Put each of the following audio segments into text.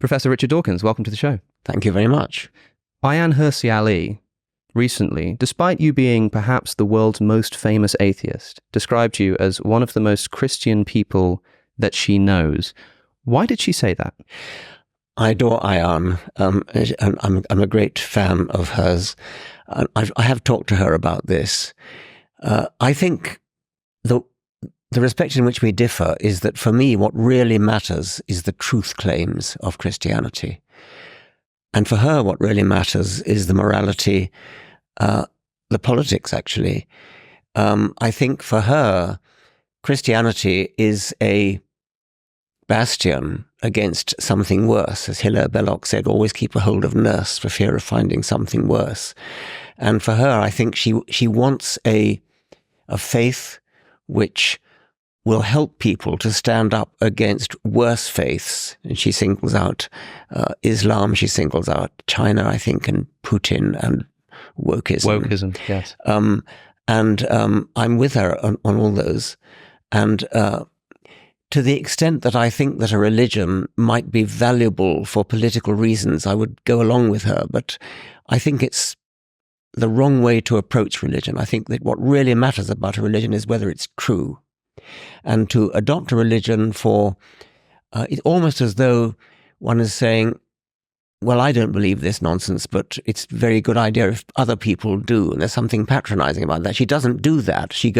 Professor Richard Dawkins, welcome to the show. Thank you very much. Ayaan Hirsi Ali recently, despite you being perhaps the world's most famous atheist, described you as one of the most Christian people that she knows. Why did she say that? I adore Ayaan. I'm a great fan of hers. I have talked to her about this. I think the respect in which we differ is that for me, what really matters is the truth claims of Christianity. And for her, what really matters is the morality, the politics, actually. I think for her, Christianity is a bastion against something worse. As Hilaire Belloc said, always keep a hold of nurse for fear of finding something worse. And for her, I think she wants a faith which will help people to stand up against worse faiths. And she singles out Islam, she singles out China, I think, and Putin and wokeism. Wokeism, yes. And I'm with her on all those. And to the extent that I think that a religion might be valuable for political reasons, I would go along with her. But I think it's the wrong way to approach religion. I think that what really matters about a religion is whether it's true. And to adopt a religion for, it's almost as though one is saying, well, I don't believe this nonsense, but it's a very good idea if other people do. And there's something patronizing about that. She doesn't do that. She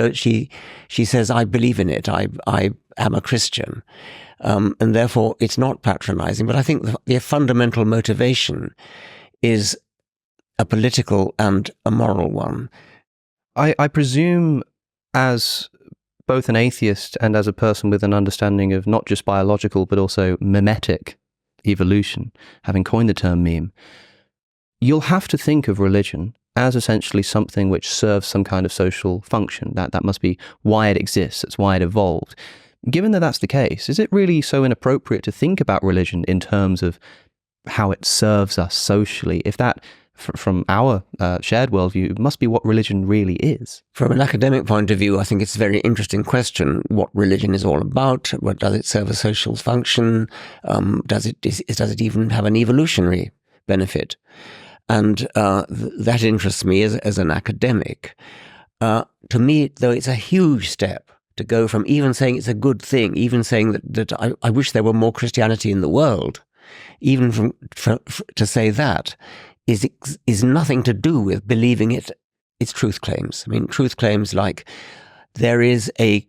says, I believe in it. I am a Christian. And therefore, it's not patronizing. But I think the fundamental motivation is a political and a moral one. I presume, as both an atheist and as a person with an understanding of not just biological, but also mimetic evolution, having coined the term meme, you'll have to think of religion as essentially something which serves some kind of social function. That must be why it exists. It's why it evolved. Given that that's the case, is it really so inappropriate to think about religion in terms of how it serves us socially, if that, from our shared worldview, must be what religion really is? From an academic point of view, I think it's a very interesting question what religion is all about. What does it serve a social function? Does it even have an evolutionary benefit? And that interests me as an academic. To me, though, it's a huge step to go from even saying it's a good thing, even saying that I wish there were more Christianity in the world, even to say that is nothing to do with believing its truth claims. I mean, truth claims like there is a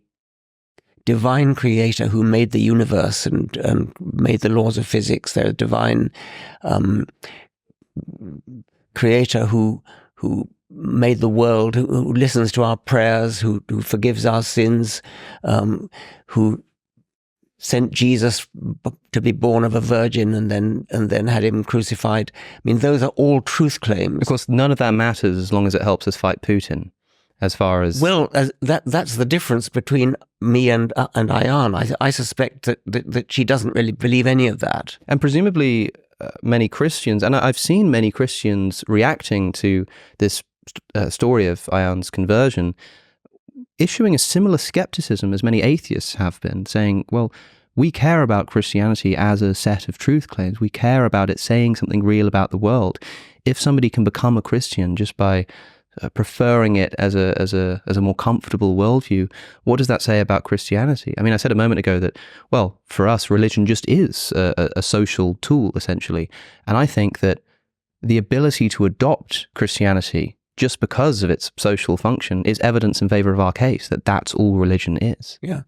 divine creator who made the universe and made the laws of physics. There's a divine creator who made the world, who listens to our prayers, who forgives our sins, who sent Jesus to be born of a virgin and then had him crucified. I mean, those are all truth claims. Of course, none of that matters as long as it helps us fight Putin, as far as... Well, that's the difference between me and Ayaan. I suspect that she doesn't really believe any of that. And presumably many Christians, and I've seen many Christians reacting to this story of Ayaan's conversion, issuing a similar skepticism as many atheists have been, saying, well, we care about Christianity as a set of truth claims. We care about it saying something real about the world. If somebody can become a Christian just by preferring it as a more comfortable worldview, what does that say about Christianity? I mean, I said a moment ago that, well, for us, religion just is a social tool, essentially. And I think that the ability to adopt Christianity just because of its social function is evidence in favor of our case, that that's all religion is. Yeah,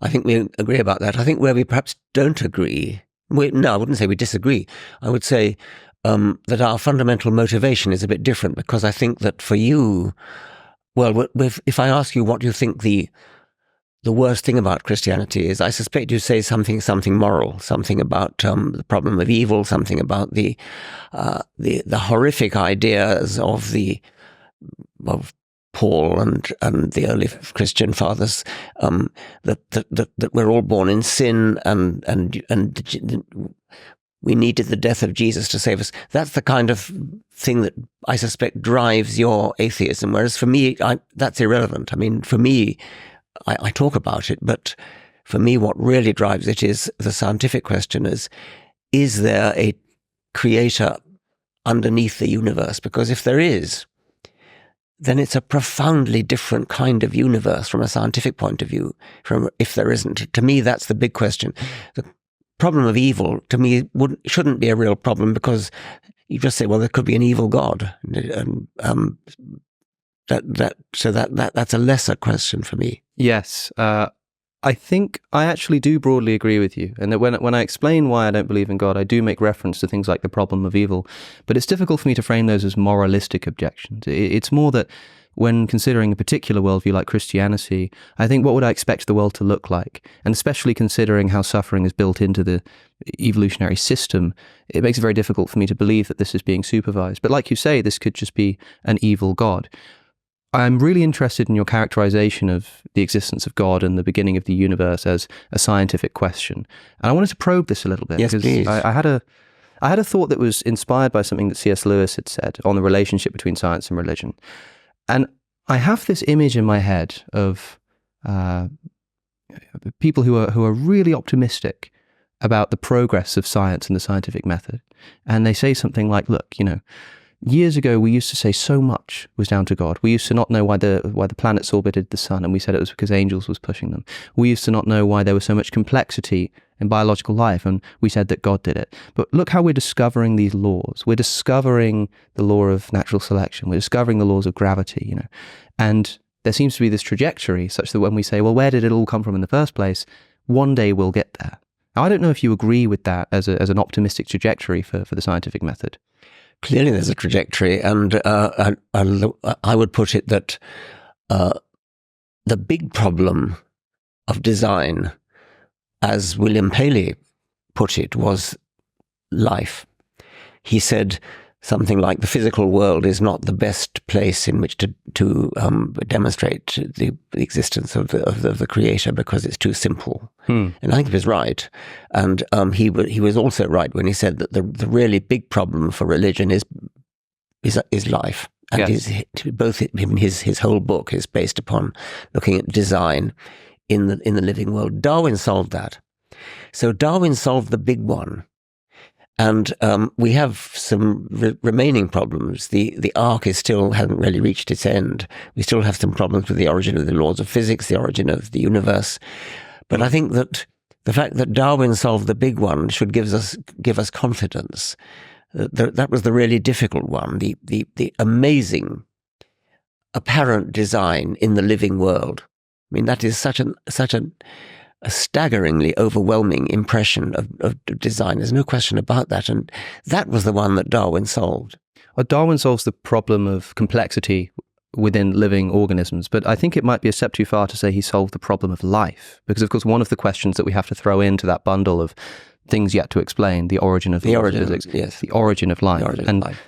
I think we agree about that. I think where we perhaps don't agree, no, I wouldn't say we disagree. I would say that our fundamental motivation is a bit different, because I think that for you, well, if I ask you what you think the worst thing about Christianity is, I suspect you say something moral, something about the problem of evil, something about the horrific ideas of Paul and the early Christian fathers, that we're all born in sin and we needed the death of Jesus to save us. That's the kind of thing that I suspect drives your atheism. Whereas for me, that's irrelevant. I mean, for me, I talk about it, but for me, what really drives it is the scientific question: is there a creator underneath the universe? Because if there is, then it's a profoundly different kind of universe from a scientific point of view, from if there isn't. To me, that's the big question. The problem of evil, to me, shouldn't be a real problem, because you just say, well, there could be an evil God. And, that's a lesser question for me. Yes. I think I actually do broadly agree with you, and that when I explain why I don't believe in God, I do make reference to things like the problem of evil, but it's difficult for me to frame those as moralistic objections. It's more that when considering a particular worldview like Christianity, I think, what would I expect the world to look like? And especially considering how suffering is built into the evolutionary system, it makes it very difficult for me to believe that this is being supervised. But like you say, this could just be an evil God. I'm really interested in your characterization of the existence of God and the beginning of the universe as a scientific question. And I wanted to probe this a little bit. Yes, because please. I had a thought that was inspired by something that C.S. Lewis had said on the relationship between science and religion. And I have this image in my head of people who are really optimistic about the progress of science and the scientific method. And they say something like, look, years ago, we used to say so much was down to God. We used to not know why the planets orbited the sun, and we said it was because angels was pushing them. We used to not know why there was so much complexity in biological life, and we said that God did it. But look how we're discovering these laws. We're discovering the law of natural selection. We're discovering the laws of gravity, And there seems to be this trajectory such that when we say, well, where did it all come from in the first place? One day we'll get there. Now, I don't know if you agree with that as an optimistic trajectory for the scientific method. Clearly, there's a trajectory, and I would put it that the big problem of design, as William Paley put it, was life. He said something like, the physical world is not the best place in which to demonstrate the existence of the creator, because it's too simple. And I think he was right. And he was also right when he said that the really big problem for religion is life. And yes. his whole book is based upon looking at design in the living world. Darwin solved that. So Darwin solved the big one. And we have some remaining problems. The arc hasn't really reached its end. We still have some problems with the origin of the laws of physics, the origin of the universe. But I think that the fact that Darwin solved the big one should give us confidence. That was the really difficult one. The amazing apparent design in the living world. I mean, that is such a staggeringly overwhelming impression of design. There's no question about that. And that was the one that Darwin solved. Well, Darwin solves the problem of complexity within living organisms, but I think it might be a step too far to say he solved the problem of life. Because, of course, one of the questions that we have to throw into that bundle of things yet to explain, the origin of physics, yes. The origin of life.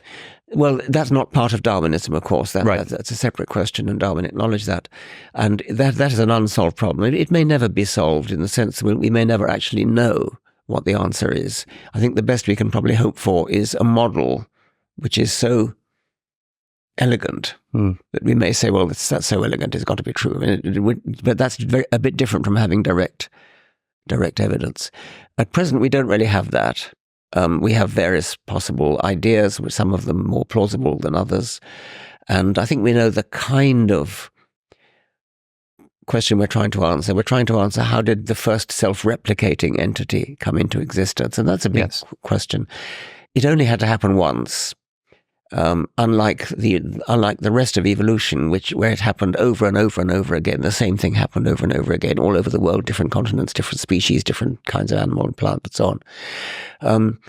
Well, that's not part of Darwinism, of course. Right. That's a separate question, and Darwin acknowledged that. And that is an unsolved problem. It may never be solved, in the sense that we may never actually know what the answer is. I think the best we can probably hope for is a model which is so elegant that we may say, well, that's so elegant, it's got to be true. I mean, but that's a bit different from having direct evidence. At present, we don't really have that. We have various possible ideas, some of them more plausible than others. And I think we know the kind of question we're trying to answer. We're trying to answer, how did the first self-replicating entity come into existence? And that's a big question. It only had to happen once. Unlike the rest of evolution, where it happened over and over and over again, the same thing happened over and over again all over the world, different continents, different species, different kinds of animal and plant, and so on.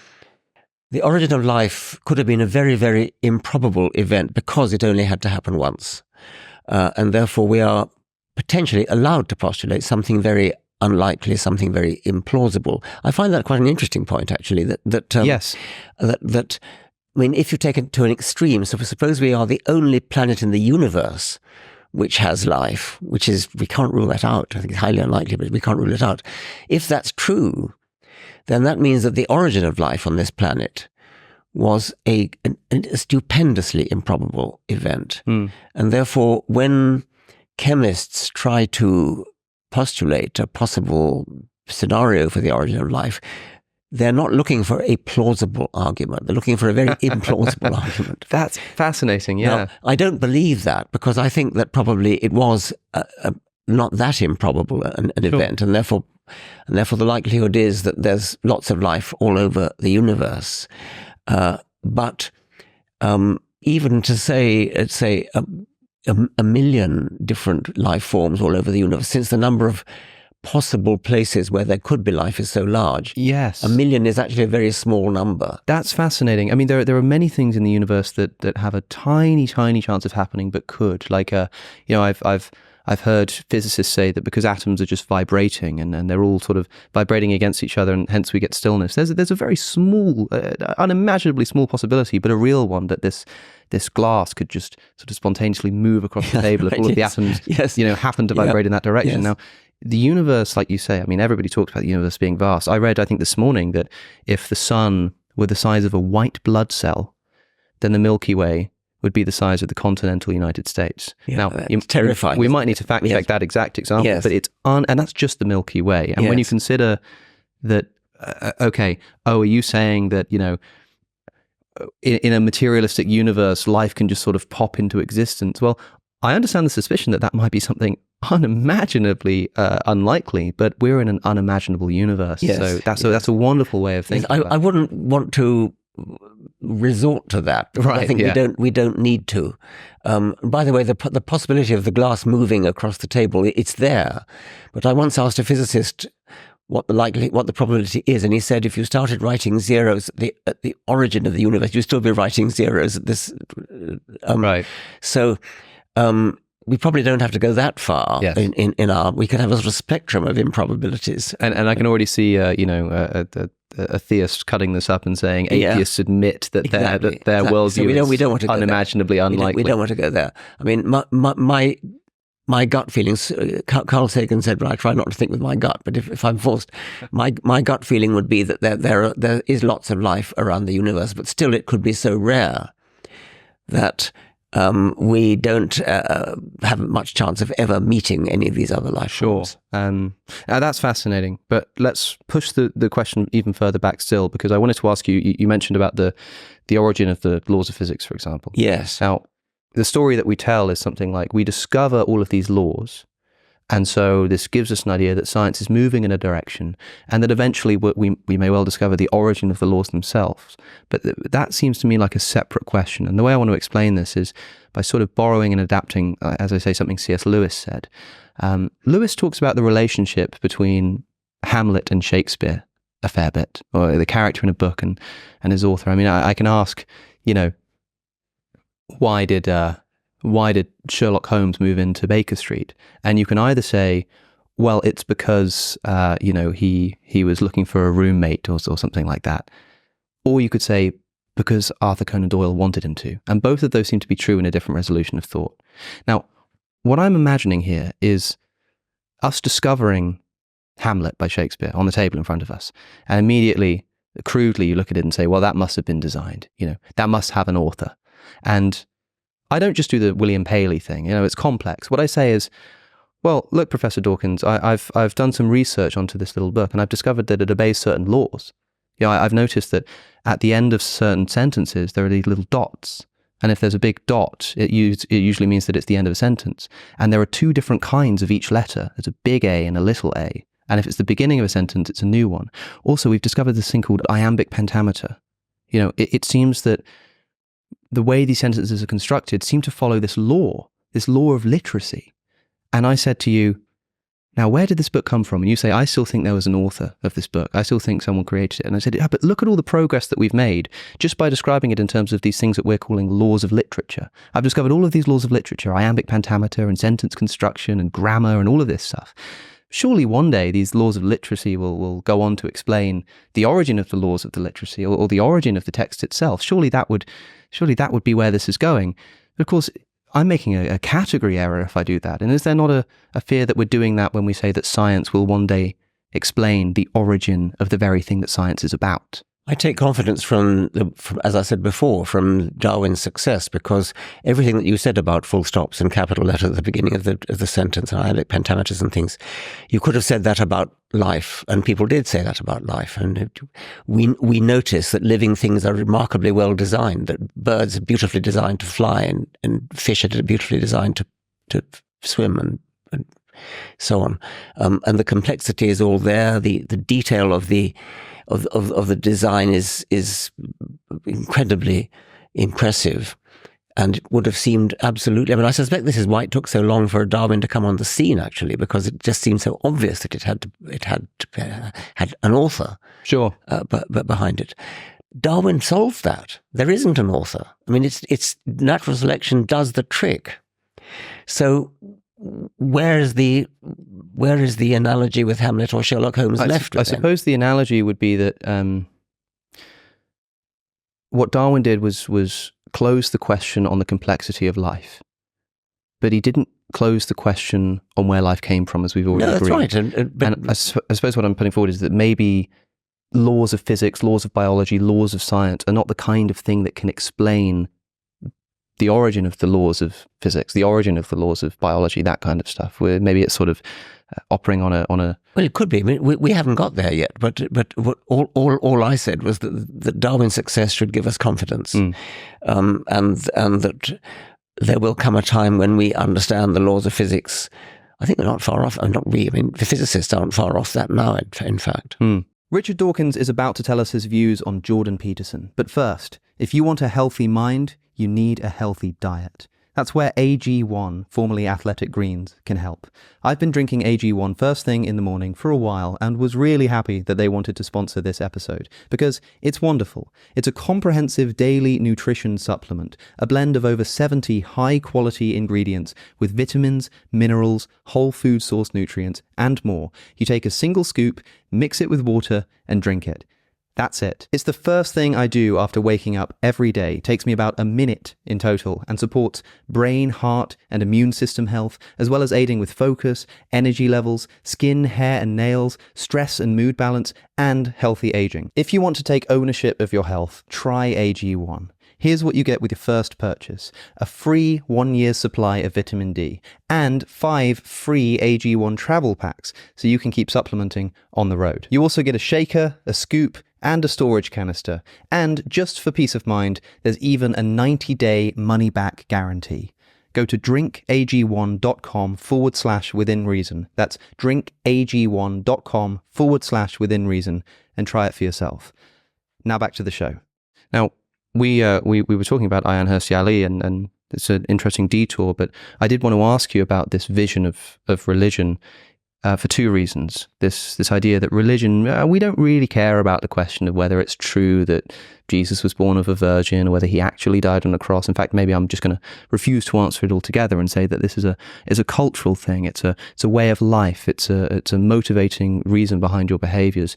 The origin of life could have been a very, very improbable event because it only had to happen once, and therefore we are potentially allowed to postulate something very unlikely, something very implausible. I find that quite an interesting point, actually. Yes. I mean, if you take it to an extreme, so suppose we are the only planet in the universe which has life, we can't rule that out. I think it's highly unlikely, but we can't rule it out. If that's true, then that means that the origin of life on this planet was a stupendously improbable event. And therefore, when chemists try to postulate a possible scenario for the origin of life, they're not looking for a plausible argument. They're looking for a very implausible argument. That's fascinating, yeah. Now, I don't believe that, because I think that probably it was not that improbable an event, and therefore the likelihood is that there's lots of life all over the universe. But even to say a million different life forms all over the universe, since the number of possible places where there could be life is so large. Yes. A million is actually a very small number. That's fascinating. I mean, there are many things in the universe that have a tiny chance of happening, but could. Like, I've heard physicists say that because atoms are just vibrating and they're all sort of vibrating against each other, and hence we get stillness. There's a very small, unimaginably small possibility, but a real one, that this glass could just sort of spontaneously move across the table if all of the atoms, happen to vibrate in that direction. Now, the universe, like you say, I mean, everybody talks about the universe being vast. I read, I think this morning, that if the sun were the size of a white blood cell, then the Milky Way would be the size of the continental United States. Yeah, now, it's terrifying. We might need to fact check that exact example, but it's and that's just the Milky Way. And when you consider that, are you saying that, in a materialistic universe, life can just sort of pop into existence? Well, I understand the suspicion that might be something unimaginably unlikely, but we're in an unimaginable universe. So that's a wonderful way of thinking. I wouldn't want to resort to that. Right. I think we don't need to. By the way, the possibility of the glass moving across the table, it's there. But I once asked a physicist what the probability is, and he said if you started writing zeros at the origin of the universe, you'd still be writing zeros at this. Right. So. We probably don't have to go that far in our. We can have a sort of spectrum of improbabilities, and I can already see a theist cutting this up and saying atheists admit that their worldview is unimaginably unlikely. We don't want to go there. I mean, my gut feelings. Carl Sagan said, "I try not to think with my gut," but if I'm forced, my gut feeling would be that there is lots of life around the universe, but still it could be so rare that. We don't have much chance of ever meeting any of these other life forms. That's fascinating. But let's push the question even further back still, because I wanted to ask you, you mentioned about the origin of the laws of physics, for example. Yes. Now, the story that we tell is something like we discover all of these laws, and so this gives us an idea that science is moving in a direction, and that eventually we may well discover the origin of the laws themselves. But that seems to me like a separate question. And the way I want to explain this is by sort of borrowing and adapting, as I say, something C.S. Lewis said. Lewis talks about the relationship between Hamlet and Shakespeare a fair bit, or the character in a book and his author. I mean, I can ask, why did Sherlock Holmes move into Baker Street? And you can either say, well, it's because, he was looking for a roommate or something like that. Or you could say, because Arthur Conan Doyle wanted him to. And both of those seem to be true in a different resolution of thought. Now, what I'm imagining here is us discovering Hamlet by Shakespeare on the table in front of us. And immediately, crudely, you look at it and say, well, that must have been designed. That must have an author. And I don't just do the William Paley thing. It's complex. What I say is, well, look, Professor Dawkins, I've done some research onto this little book, and I've discovered that it obeys certain laws. I've noticed that at the end of certain sentences, there are these little dots. And if there's a big dot, it usually means that it's the end of a sentence. And there are two different kinds of each letter. There's a big A and a little a. And if it's the beginning of a sentence, it's a new one. Also, we've discovered this thing called iambic pentameter. It seems that the way these sentences are constructed seem to follow this law of literacy. And I said to you, now, where did this book come from? And you say, I still think there was an author of this book. I still think someone created it. And I said, yeah, but look at all the progress that we've made just by describing it in terms of these things that we're calling laws of literature. I've discovered all of these laws of literature, iambic pentameter and sentence construction and grammar and all of this stuff. Surely one day these laws of literacy will go on to explain the origin of the laws of the literacy or the origin of the text itself. Surely that would be where this is going. But of course, I'm making a category error if I do that. And is there not a fear that we're doing that when we say that science will one day explain the origin of the very thing that science is about? I take confidence from, as I said before, from Darwin's success, because everything that you said about full stops and capital letters at the beginning of the sentence and iambic pentameters and things, you could have said that about life, and people did say that about life. And we notice that living things are remarkably well designed, that birds are beautifully designed to fly, and fish are beautifully designed to swim, and so on. And the complexity is all there. The detail of the design is incredibly impressive. And it would have seemed absolutely, I mean, I suspect this is why it took so long for Darwin to come on the scene, actually, because it just seemed so obvious that it had an author. Sure. But behind it. Darwin solved that. There isn't an author. I mean, it's natural selection does the trick. So where is the analogy with Hamlet or Sherlock Holmes left? I suppose the analogy would be that what Darwin did was close the question on the complexity of life, but he didn't close the question on where life came from, as we've already agreed. That's right. And I suppose what I'm putting forward is that maybe laws of physics, laws of biology, laws of science are not the kind of thing that can explain the origin of the laws of physics, the origin of the laws of biology, that kind of stuff. Where maybe it's sort of operating on a. Well, it could be. I mean, we haven't got there yet. But what, all I said was that Darwin's success should give us confidence, and that there will come a time when we understand the laws of physics. I think we're not far off. Not we. I mean, the physicists aren't far off that now. In fact. Richard Dawkins is about to tell us his views on Jordan Peterson. But first, if you want a healthy mind, you need a healthy diet. That's where AG1, formerly Athletic Greens, can help. I've been drinking AG1 first thing in the morning for a while and was really happy that they wanted to sponsor this episode, because it's wonderful. It's a comprehensive daily nutrition supplement, a blend of over 70 high-quality ingredients with vitamins, minerals, whole food source nutrients, and more. You take a single scoop, mix it with water, and drink it. That's it. It's the first thing I do after waking up every day. It takes me about a minute in total and supports brain, heart, and immune system health, as well as aiding with focus, energy levels, skin, hair and nails, stress and mood balance, and healthy aging. If you want to take ownership of your health, try AG1. Here's what you get with your first purchase: a free 1-year supply of vitamin D and 5 free AG1 travel packs so you can keep supplementing on the road. You also get a shaker, a scoop, and a storage canister. And just for peace of mind, there's even a 90-day money-back guarantee. Go to drinkag1.com/within-reason. That's drinkag1.com/within-reason and try it for yourself. Now back to the show. Now, we were talking about Ayaan Hirsi Ali, and it's an interesting detour, but I did want to ask you about this vision of religion for two reasons. This idea that religion, we don't really care about the question of whether it's true that Jesus was born of a virgin or whether he actually died on a cross. In fact, maybe I'm just going to refuse to answer it altogether and say that this is a cultural thing. It's a way of life. It's a motivating reason behind your behaviors.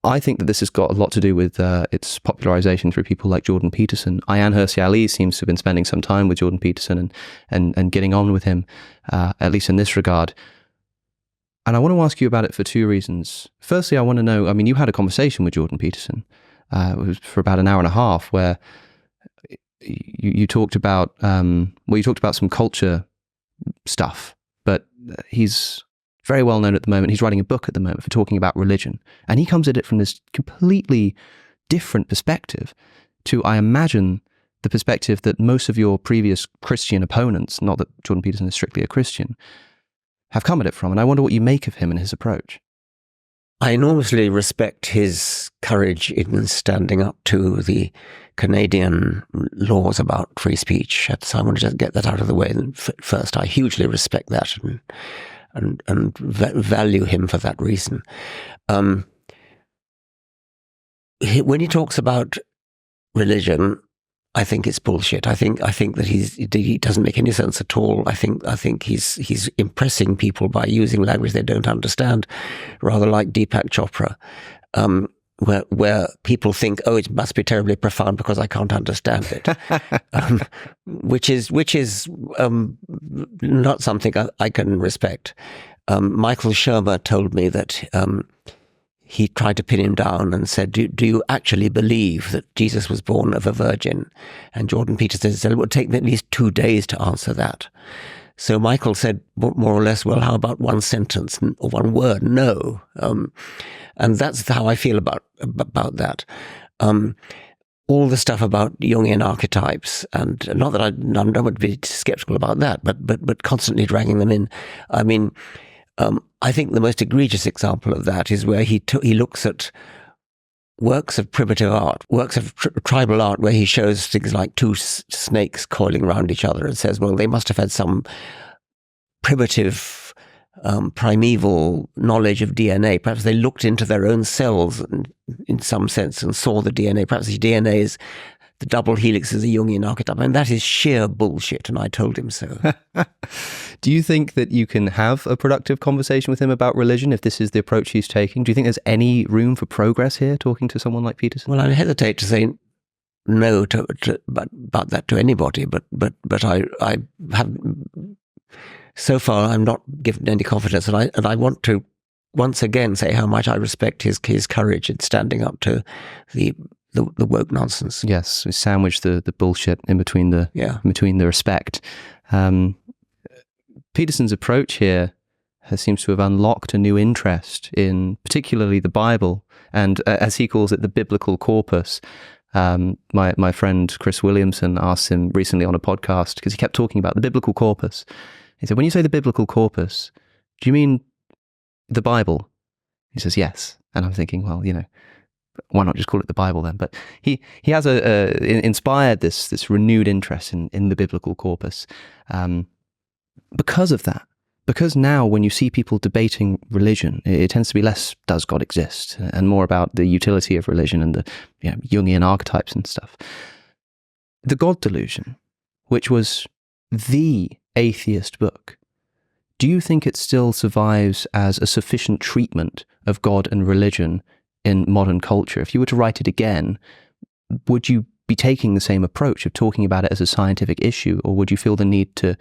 I think that this has got a lot to do with its popularization through people like Jordan Peterson. Ayaan Hirsi Ali seems to have been spending some time with Jordan Peterson and getting on with him, at least in this regard. And I want to ask you about it for two reasons. Firstly, I want to know, I mean, you had a conversation with Jordan Peterson. It was for about an hour and a half, where you talked about, you talked about some culture stuff, but he's very well known at the moment. He's writing a book at the moment for talking about religion. And he comes at it from this completely different perspective to, I imagine, the perspective that most of your previous Christian opponents, not that Jordan Peterson is strictly a Christian, have come at it from. And I wonder what you make of him and his approach. I enormously respect his courage in standing up to the Canadian laws about free speech. So I want to just get that out of the way first. I hugely respect that and value him for that reason. When he talks about religion, I think it's bullshit. I think that he doesn't make any sense at all. I think he's impressing people by using language they don't understand, rather like Deepak Chopra, where people think, oh, it must be terribly profound because I can't understand it, which is not something I can respect. Michael Shermer told me that he tried to pin him down and said, do you actually believe that Jesus was born of a virgin? And Jordan Peterson said, it would take me at least 2 days to answer that. So Michael said more or less, well, how about one sentence or one word? No. And that's how I feel about that. All the stuff about Jungian archetypes, and not that I would be skeptical about that, but constantly dragging them in. I mean, I think the most egregious example of that is where he looks at works of primitive art, works of tribal art, where he shows things like two snakes coiling around each other and says, well, they must have had some primitive, primeval knowledge of DNA. Perhaps they looked into their own cells in some sense and saw the DNA. Perhaps the DNA is the double helix is a Jungian archetype. And that is sheer bullshit, and I told him so. Do you think that you can have a productive conversation with him about religion if this is the approach he's taking? Do you think there's any room for progress here, talking to someone like Peterson? Well, I hesitate to say no about that to anybody, but I have, so far I'm not given any confidence, and I want to once again say how much I respect his courage in standing up to the woke nonsense. Yes, we sandwich the bullshit in between the respect. Peterson's approach here seems to have unlocked a new interest in particularly the Bible and, as he calls it, the biblical corpus. My friend Chris Williamson asked him recently on a podcast, because he kept talking about the biblical corpus. He said, when you say the biblical corpus, do you mean the Bible? He says, yes. And I'm thinking, well, why not just call it the Bible then? But he has inspired this renewed interest in the biblical corpus because of that. Because now when you see people debating religion, it tends to be less does God exist and more about the utility of religion and the Jungian archetypes and stuff. The God Delusion, which was the atheist book, do you think it still survives as a sufficient treatment of God and religion in modern culture? If you were to write it again, would you be taking the same approach of talking about it as a scientific issue, or would you feel the need to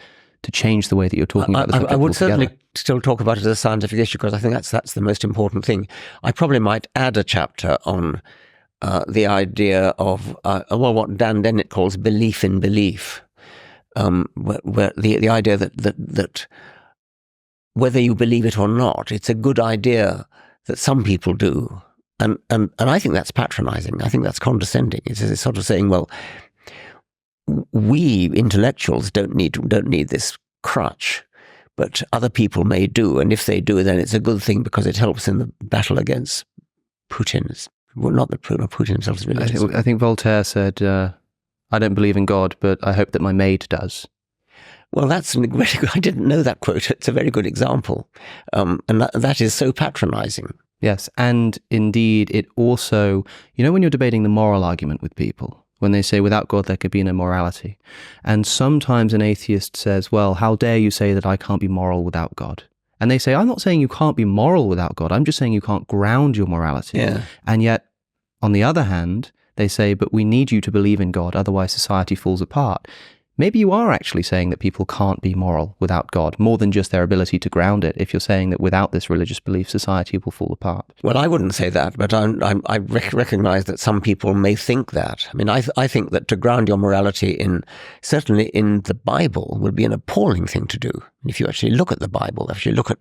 change the way that you're talking about the subject I would altogether? certainly still talk about it as a scientific issue, because I think that's the most important thing. I probably might add a chapter on the idea of what Dan Dennett calls belief in belief, where the idea that whether you believe it or not, it's a good idea that some people do. And I think that's patronizing. I think that's condescending. It's sort of saying, well, we intellectuals don't need this crutch, but other people may do. And if they do, then it's a good thing because it helps in the battle against Putin. Well, not that Putin himself is religious. I think Voltaire said, I don't believe in God, but I hope that my maid does. Well, that's very good. I didn't know that quote. It's a very good example. And that is so patronizing. Yes, and indeed it also, when you're debating the moral argument with people, when they say without God there could be no morality, and sometimes an atheist says, well, how dare you say that I can't be moral without God? And they say, I'm not saying you can't be moral without God, I'm just saying you can't ground your morality. Yeah. And yet, on the other hand, they say, but we need you to believe in God, otherwise society falls apart. Maybe you are actually saying that people can't be moral without God, more than just their ability to ground it, if you're saying that without this religious belief, society will fall apart. Well, I wouldn't say that, but I recognize that some people may think that. I mean, I think that to ground your morality certainly in the Bible would be an appalling thing to do. If you actually look at the Bible, if you look at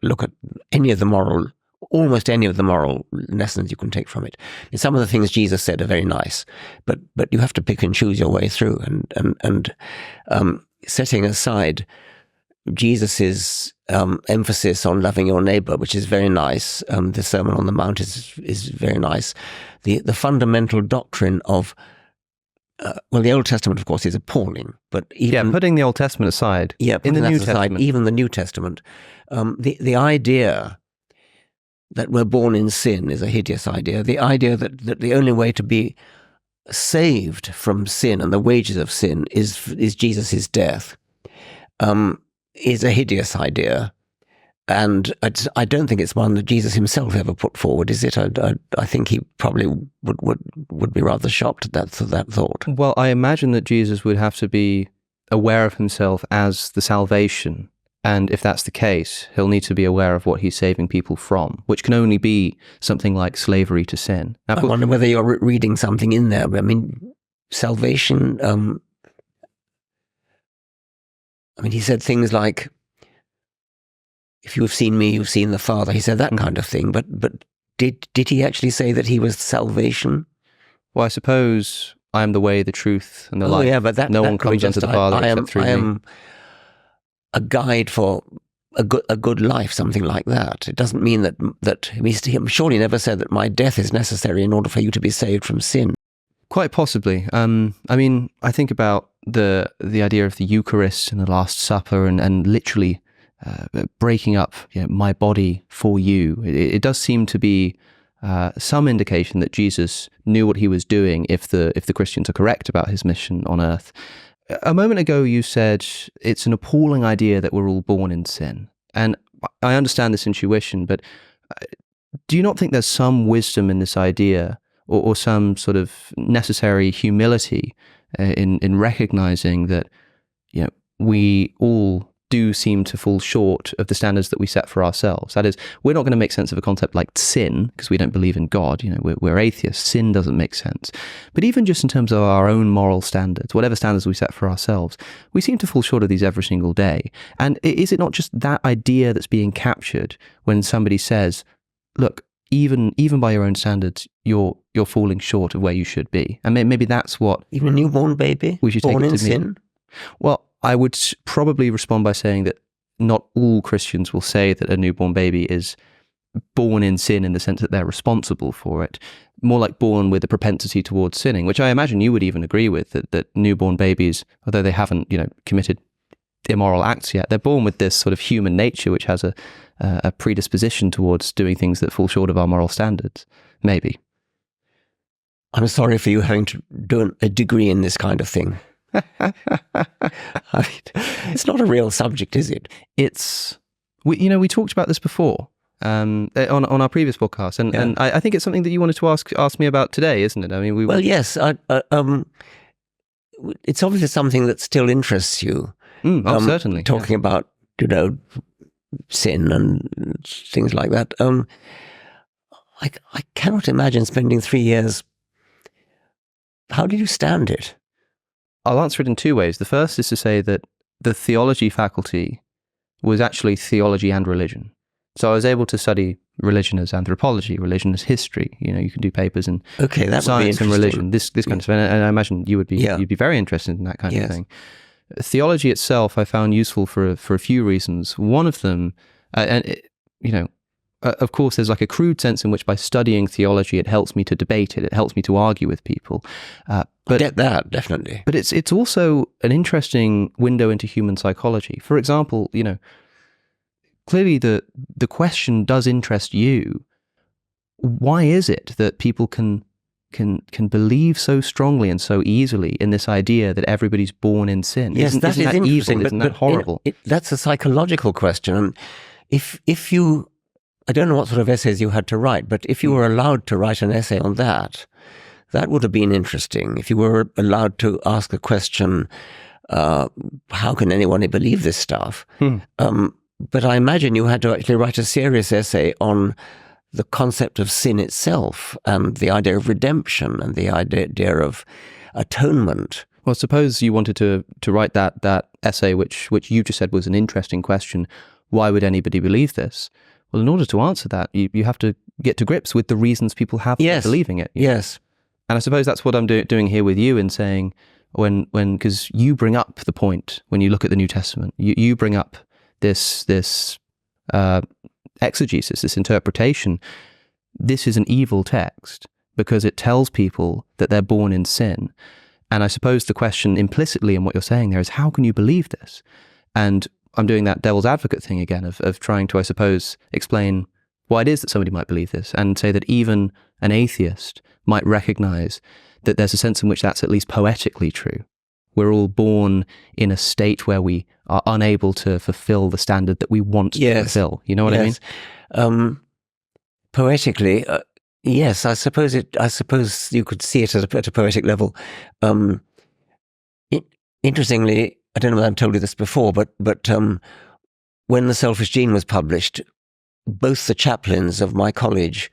almost any of the moral lessons you can take from it. And some of the things Jesus said are very nice, but you have to pick and choose your way through. And setting aside Jesus's emphasis on loving your neighbor, which is very nice. The Sermon on the Mount is very nice. The fundamental doctrine of the Old Testament, of course, is appalling. But even putting the Old Testament aside, in the New Testament, even the New Testament, the idea that we're born in sin is a hideous idea. The idea that the only way to be saved from sin and the wages of sin is Jesus' death is a hideous idea. And I don't think it's one that Jesus himself ever put forward, is it? I think he probably would be rather shocked at that thought. Well, I imagine that Jesus would have to be aware of himself as the salvation. And if that's the case, he'll need to be aware of what he's saving people from, which can only be something like slavery to sin. Now, I wonder whether you're reading something in there. I mean, salvation, he said things like, if you have seen me, you've seen the Father. He said that kind of thing. But did he actually say that he was salvation? Well, I suppose I am the way, the truth, and the life. Yeah, but no one comes unto the Father except through me. I am a guide for a good life, something like that. It doesn't mean that he surely never said that my death is necessary in order for you to be saved from sin. Quite possibly. I mean, I think about the idea of the Eucharist and the Last Supper, and literally breaking up, my body for you. It does seem to be some indication that Jesus knew what he was doing, if the Christians are correct about his mission on earth. A moment ago, you said it's an appalling idea that we're all born in sin. And I understand this intuition, but do you not think there's some wisdom in this idea, or some sort of necessary humility in recognizing that, we all do seem to fall short of the standards that we set for ourselves? That is, we're not going to make sense of a concept like sin because we don't believe in God. We're atheists. Sin doesn't make sense. But even just in terms of our own moral standards, whatever standards we set for ourselves, we seem to fall short of these every single day. And is it not just that idea that's being captured when somebody says, look, even by your own standards, you're falling short of where you should be? And maybe that's what... Even a newborn baby we should born take it in to sin? mean. Well, I would probably respond by saying that not all Christians will say that a newborn baby is born in sin in the sense that they're responsible for it. More like born with a propensity towards sinning, which I imagine you would even agree with, that newborn babies, although they haven't, committed immoral acts yet, they're born with this sort of human nature which has a predisposition towards doing things that fall short of our moral standards. Maybe. I'm sorry for you having to do a degree in this kind of thing. It's not a real subject, is it? We talked about this before on our previous podcast, and I think it's something that you wanted to ask me about today, isn't it? I mean, yes. It's obviously something that still interests you. Certainly. Talking about sin and things like that. I cannot imagine spending 3 years. How did you stand it? I'll answer it in two ways. The first is to say that the theology faculty was actually theology and religion. So I was able to study religion as anthropology, religion as history. You can do papers in science and religion, this kind of stuff. And I imagine you'd be very interested in that kind of thing. Theology itself I found useful for a few reasons. One of them, of course, there's like a crude sense in which by studying theology, it helps me to debate it. It helps me to argue with people. I get that, definitely. But it's also an interesting window into human psychology. For example, clearly the question does interest you. Why is it that people can believe so strongly and so easily in this idea that everybody's born in sin? Yes, isn't that evil? Isn't that horrible? That's a psychological question. And if you... I don't know what sort of essays you had to write, but if you were allowed to write an essay on that would have been interesting. If you were allowed to ask a question, how can anyone believe this stuff? But I imagine you had to actually write a serious essay on the concept of sin itself and the idea of redemption and the idea of atonement. Well, suppose you wanted to write that essay, which you just said was an interesting question. Why would anybody believe this? Well, in order to answer that, you have to get to grips with the reasons people have for believing it. Yes. And I suppose that's what I'm doing here with you in saying, because you bring up the point when you look at the New Testament, you bring up this exegesis, this interpretation. This is an evil text because it tells people that they're born in sin. And I suppose the question implicitly in what you're saying there is, how can you believe this? And I'm doing that devil's advocate thing again of trying to, I suppose, explain why it is that somebody might believe this, and say that even an atheist might recognize that there's a sense in which that's at least poetically true. We're all born in a state where we are unable to fulfill the standard that we want to fulfill. You know what I mean? Poetically, yes, I suppose you could see it at a poetic level. Interestingly, I don't know whether I've told you this before, but when The Selfish Gene was published, both the chaplains of my college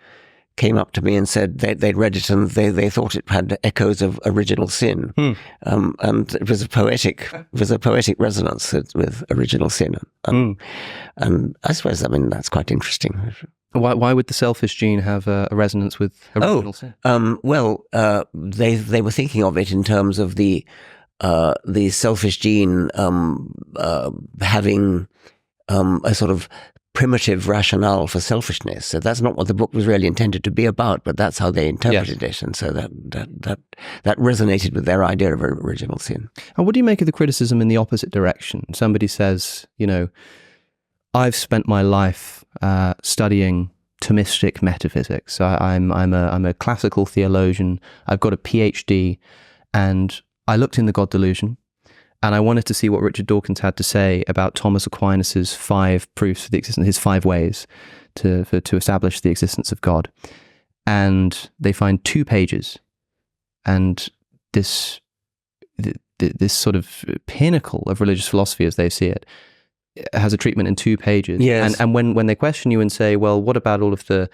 came up to me and said they'd read it and they thought it had echoes of original sin, and it was a poetic resonance with original sin, and I suppose that's quite interesting. Why would the selfish gene have a resonance with original sin? Well, they were thinking of it in terms of the selfish gene having a sort of primitive rationale for selfishness. So that's not what the book was really intended to be about, but that's how they interpreted it, and so that resonated with their idea of original sin. And what do you make of the criticism in the opposite direction? Somebody says, I've spent my life studying Thomistic metaphysics. I'm a classical theologian. I've got a PhD, and I looked in the God Delusion, and I wanted to see what Richard Dawkins had to say about Thomas Aquinas's 5 proofs of the existence, his 5 ways to establish the existence of God. And they find 2 pages, and this sort of pinnacle of religious philosophy, as they see it, has a treatment in 2 pages. Yes. And when they question you and say, well, what about all of the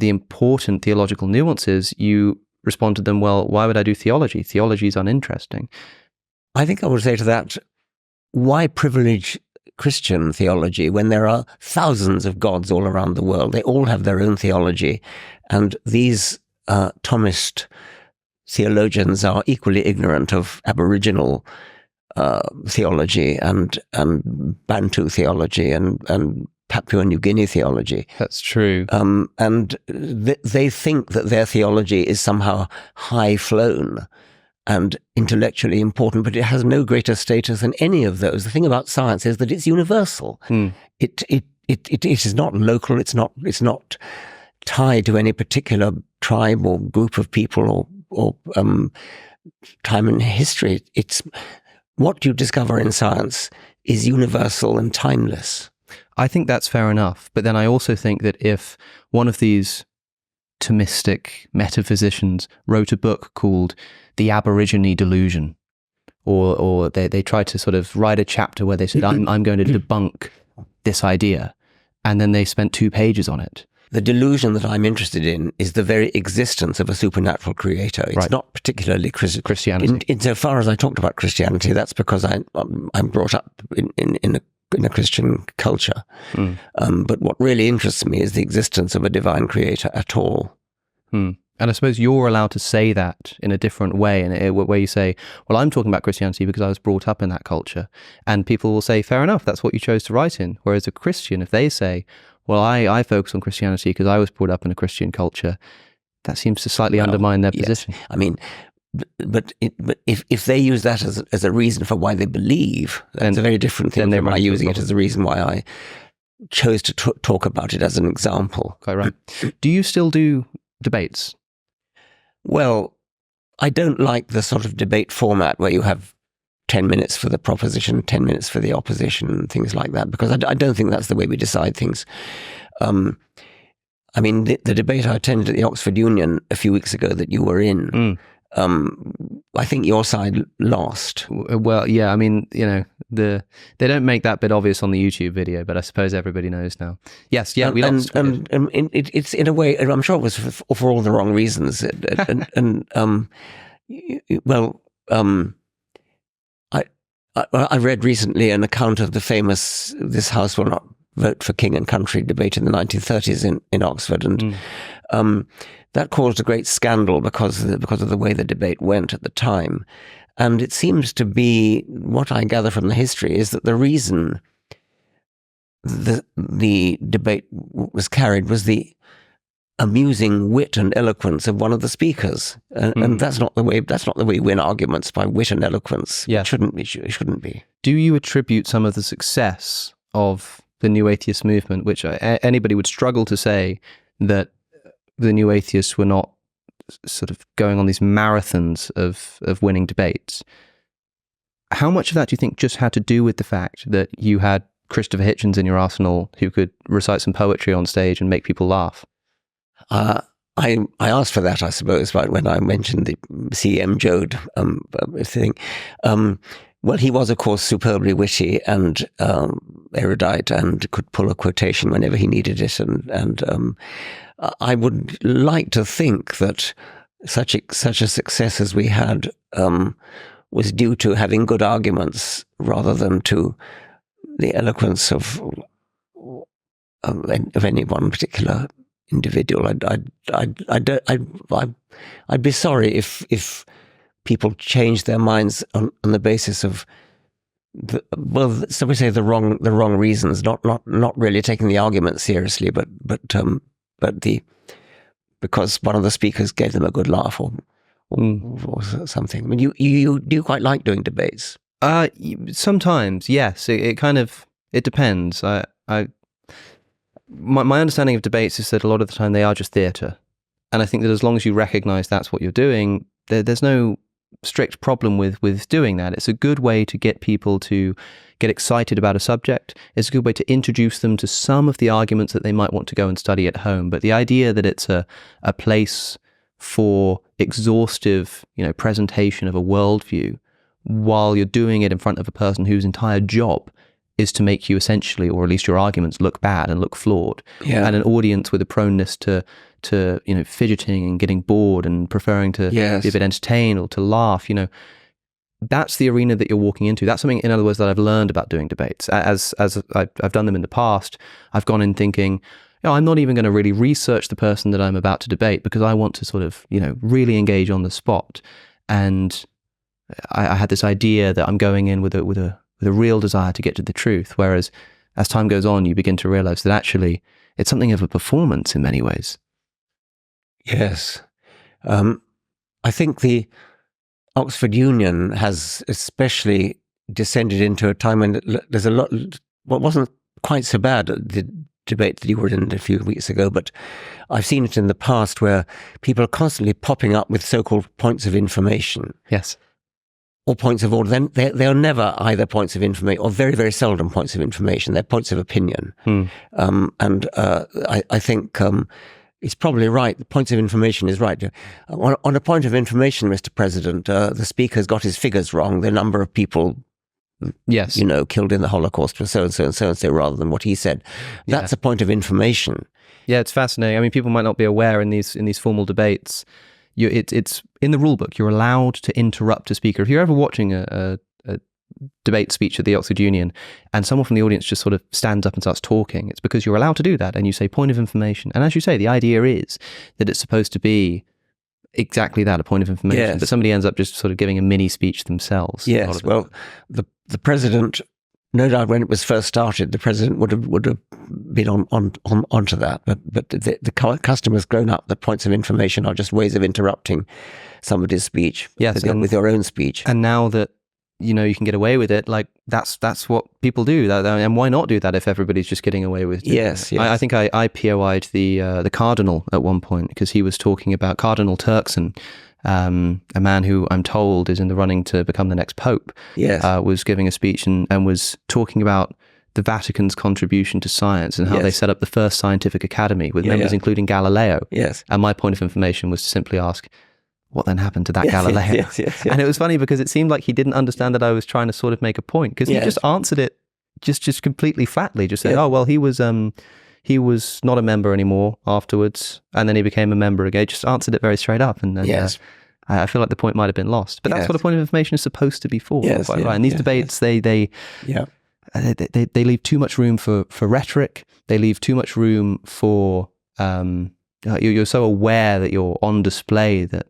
important theological nuances, you respond to them, well, why would I do theology? Theology is uninteresting. I think I would say to that, why privilege Christian theology when there are thousands of gods all around the world? They all have their own theology, and these Thomist theologians are equally ignorant of Aboriginal theology and Bantu theology and Papua New Guinea theology. That's true. And they think that their theology is somehow high flown and intellectually important, but it has no greater status than any of those. The thing about science is that it's universal. It is not local. It's not tied to any particular tribe or group of people or time in history. It's what you discover in science is universal and timeless. I think that's fair enough. But then I also think that if one of these Thomistic metaphysicians wrote a book called The Aborigine Delusion, or they tried to sort of write a chapter where they said, I'm going to debunk this idea, and then they spent 2 pages on it. The delusion that I'm interested in is the very existence of a supernatural creator. It's not particularly Christianity. Insofar as I talked about Christianity, that's because I'm brought up in a Christian culture. But what really interests me is the existence of a divine creator at all. And I suppose you're allowed to say that in a different way, where you say, well, I'm talking about Christianity because I was brought up in that culture. And people will say, fair enough, that's what you chose to write in. Whereas a Christian, if they say, well, I focus on Christianity because I was brought up in a Christian culture, that seems to slightly undermine their position. I mean, but if they use that as a reason for why they believe, that's a very different thing from my using it as a reason why I chose to talk about it as an example. Quite right. Do you still do debates? Well, I don't like the sort of debate format where you have 10 minutes for the proposition, 10 minutes for the opposition, and things like that, because I don't think that's the way we decide things. I mean, the debate I attended at the Oxford Union a few weeks ago that you were in, I think your side lost. Well, yeah, I mean, they don't make that bit obvious on the YouTube video, but I suppose everybody knows now. Yes, yeah, we lost. And it's in a way, I'm sure it was for all the wrong reasons. I read recently an account of the famous "This House Will Not Vote for King and Country" debate in the 1930s in Oxford, and that caused a great scandal because of the way the debate went at the time. And it seems to be, what I gather from the history, is that the reason the debate was carried was the amusing wit and eloquence of one of the speakers, and that's not the way. That's not the way you win arguments, by wit and eloquence. Yeah. It shouldn't be. Do you attribute some of the success of the New Atheist movement, which anybody would struggle to say that the New Atheists were not sort of going on these marathons of winning debates? How much of that do you think just had to do with the fact that you had Christopher Hitchens in your arsenal who could recite some poetry on stage and make people laugh? I asked for that, I suppose, right when I mentioned the C.M. Joad thing. Well, he was, of course, superbly witty and erudite, and could pull a quotation whenever he needed it, and I would like to think that such a success as we had was due to having good arguments rather than to the eloquence of any one particular individual. I'd be sorry if people change their minds on the basis of so we say the wrong reasons, not really taking the argument seriously, but because one of the speakers gave them a good laugh or something. I mean, you do quite like doing debates. Sometimes, yes. It kind of depends. My understanding of debates is that a lot of the time they are just theatre, and I think that as long as you recognise that's what you're doing, there's no strict problem with doing that. It's a good way to get people to get excited about a subject. It's a good way to introduce them to some of the arguments that they might want to go and study at home. But the idea that it's a place for exhaustive, presentation of a worldview while you're doing it in front of a person whose entire job is to make you essentially, or at least your arguments, look bad and look flawed. Yeah. And an audience with a proneness to fidgeting and getting bored and preferring to be a bit entertained or to laugh, that's the arena that you're walking into. That's something, in other words, that I've learned about doing debates. As I've done them in the past, I've gone in thinking, I'm not even going to really research the person that I'm about to debate because I want to sort of, really engage on the spot. And I had this idea that I'm going in with a real desire to get to the truth. Whereas as time goes on, you begin to realize that actually it's something of a performance in many ways. Yes. I think the Oxford Union has especially descended into a time when there's a lot, what wasn't quite so bad, the debate that you were in a few weeks ago, but I've seen it in the past where people are constantly popping up with so-called points of information. Yes. Or points of order. Then they are never either points of information or very, very seldom points of information. They're points of opinion. I think it's probably right. The points of information is right. On a point of information, Mr. President, the speaker's got his figures wrong. The number of people, yes, killed in the Holocaust was so and so and so and so rather than what he said. That's a point of information. Yeah, it's fascinating. I mean, people might not be aware in these formal debates. It's in the rule book. You're allowed to interrupt a speaker. If you're ever watching a debate speech at the Oxford Union and someone from the audience just sort of stands up and starts talking, it's because you're allowed to do that. And you say point of information. And as you say, the idea is that it's supposed to be exactly that, a point of information. Yes. But somebody ends up just sort of giving a mini speech themselves. Yes. Well, the president, no doubt when it was first started, the president would have been onto that. But the custom has grown up that points of information are just ways of interrupting somebody's speech. Yes, with your own speech. And now that you can get away with it, like that's what people do. And why not do that if everybody's just getting away with it? Yes. I think I POI'd the cardinal at one point because he was talking about Cardinal Turkson. A man who I'm told is in the running to become the next pope, was giving a speech and was talking about the Vatican's contribution to science and how they set up the first scientific academy with members including Galileo. Yes. And my point of information was to simply ask, what then happened to that Galileo? Yes. And it was funny because it seemed like he didn't understand that I was trying to sort of make a point because he just answered it just completely flatly, just said, oh, well, he was not a member anymore afterwards, and then he became a member again. Just answered it very straight up, and then I feel like the point might have been lost. But that's what a point of information is supposed to be for. Yes, quite right. And these debates, they leave too much room for rhetoric. They leave too much room for you're so aware that you're on display that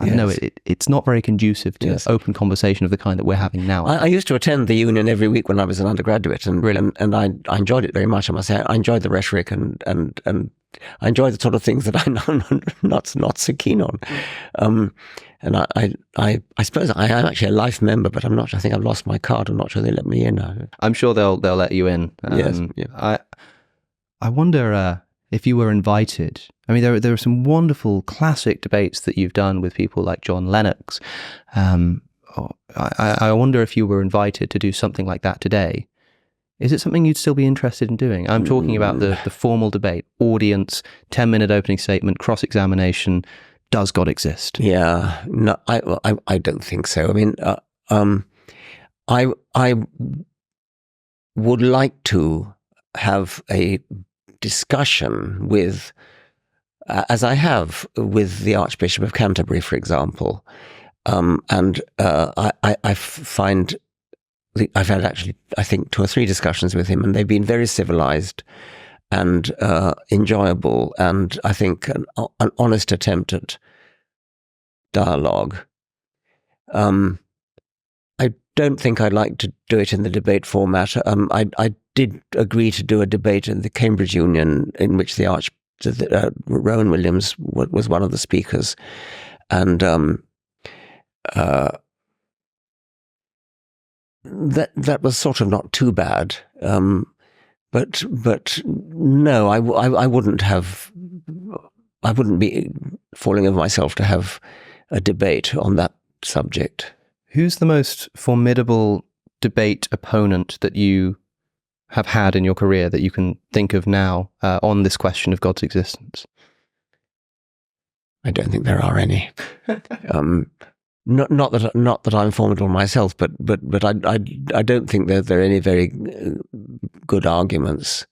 I don't know, it's not very conducive to open conversation of the kind that we're having now. I used to attend the union every week when I was an undergraduate, and I enjoyed it very much. I must say, I enjoyed the rhetoric and I enjoy the sort of things that I'm not so keen on. And I suppose I am actually a life member, but I'm not. I think I've lost my card. I'm not sure they let me in now. I'm sure they'll let you in. I wonder if you were invited. I mean, there are some wonderful classic debates that you've done with people like John Lennox. I wonder if you were invited to do something like that today. Is it something you'd still be interested in doing? I'm talking about the formal debate, audience, 10-minute opening statement, cross-examination. Does God exist? Yeah, no, I don't think so. I mean, I would like to have a discussion with as I have with the Archbishop of Canterbury, for example. I find I've had actually, I think, 2 or 3 discussions with him, and they've been very civilized and enjoyable, and I think an honest attempt at dialogue. I don't think I'd like to do it in the debate format. I did agree to do a debate in the Cambridge Union in which Rowan Williams was one of the speakers, and that was sort of not too bad. But no, I wouldn't be falling over myself to have a debate on that subject. Who's the most formidable debate opponent that you have had in your career that you can think of now on this question of God's existence? I don't think there are any. Not that I'm formidable myself, but I don't think that there are any very good arguments.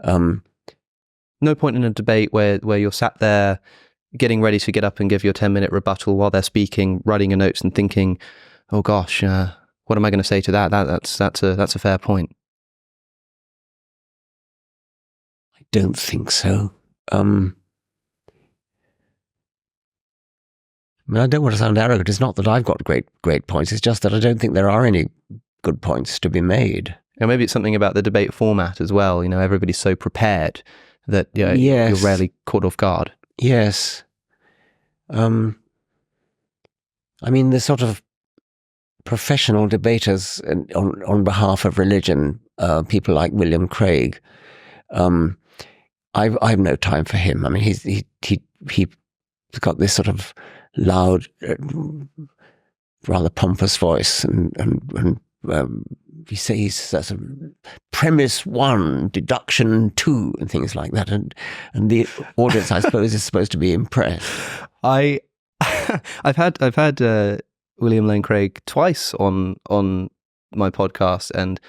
No point in a debate where you're sat there getting ready to get up and give your 10-minute rebuttal while they're speaking, writing your notes and thinking, oh gosh, what am I going to say to that? That's a fair point. I don't think so. I mean, I don't want to sound arrogant. It's not that I've got great points. It's just that I don't think there are any good points to be made. And maybe it's something about the debate format as well. You know, everybody's so prepared that Yes. you're rarely caught off guard. Yes. I mean, the sort of professional debaters on behalf of religion, people like William Craig, I've no time for him. I mean, he's got this sort of loud, rather pompous voice, and he says premise 1, deduction 2, and things like that, and the audience, I suppose, is supposed to be impressed. I've had William Lane Craig twice on my podcast, and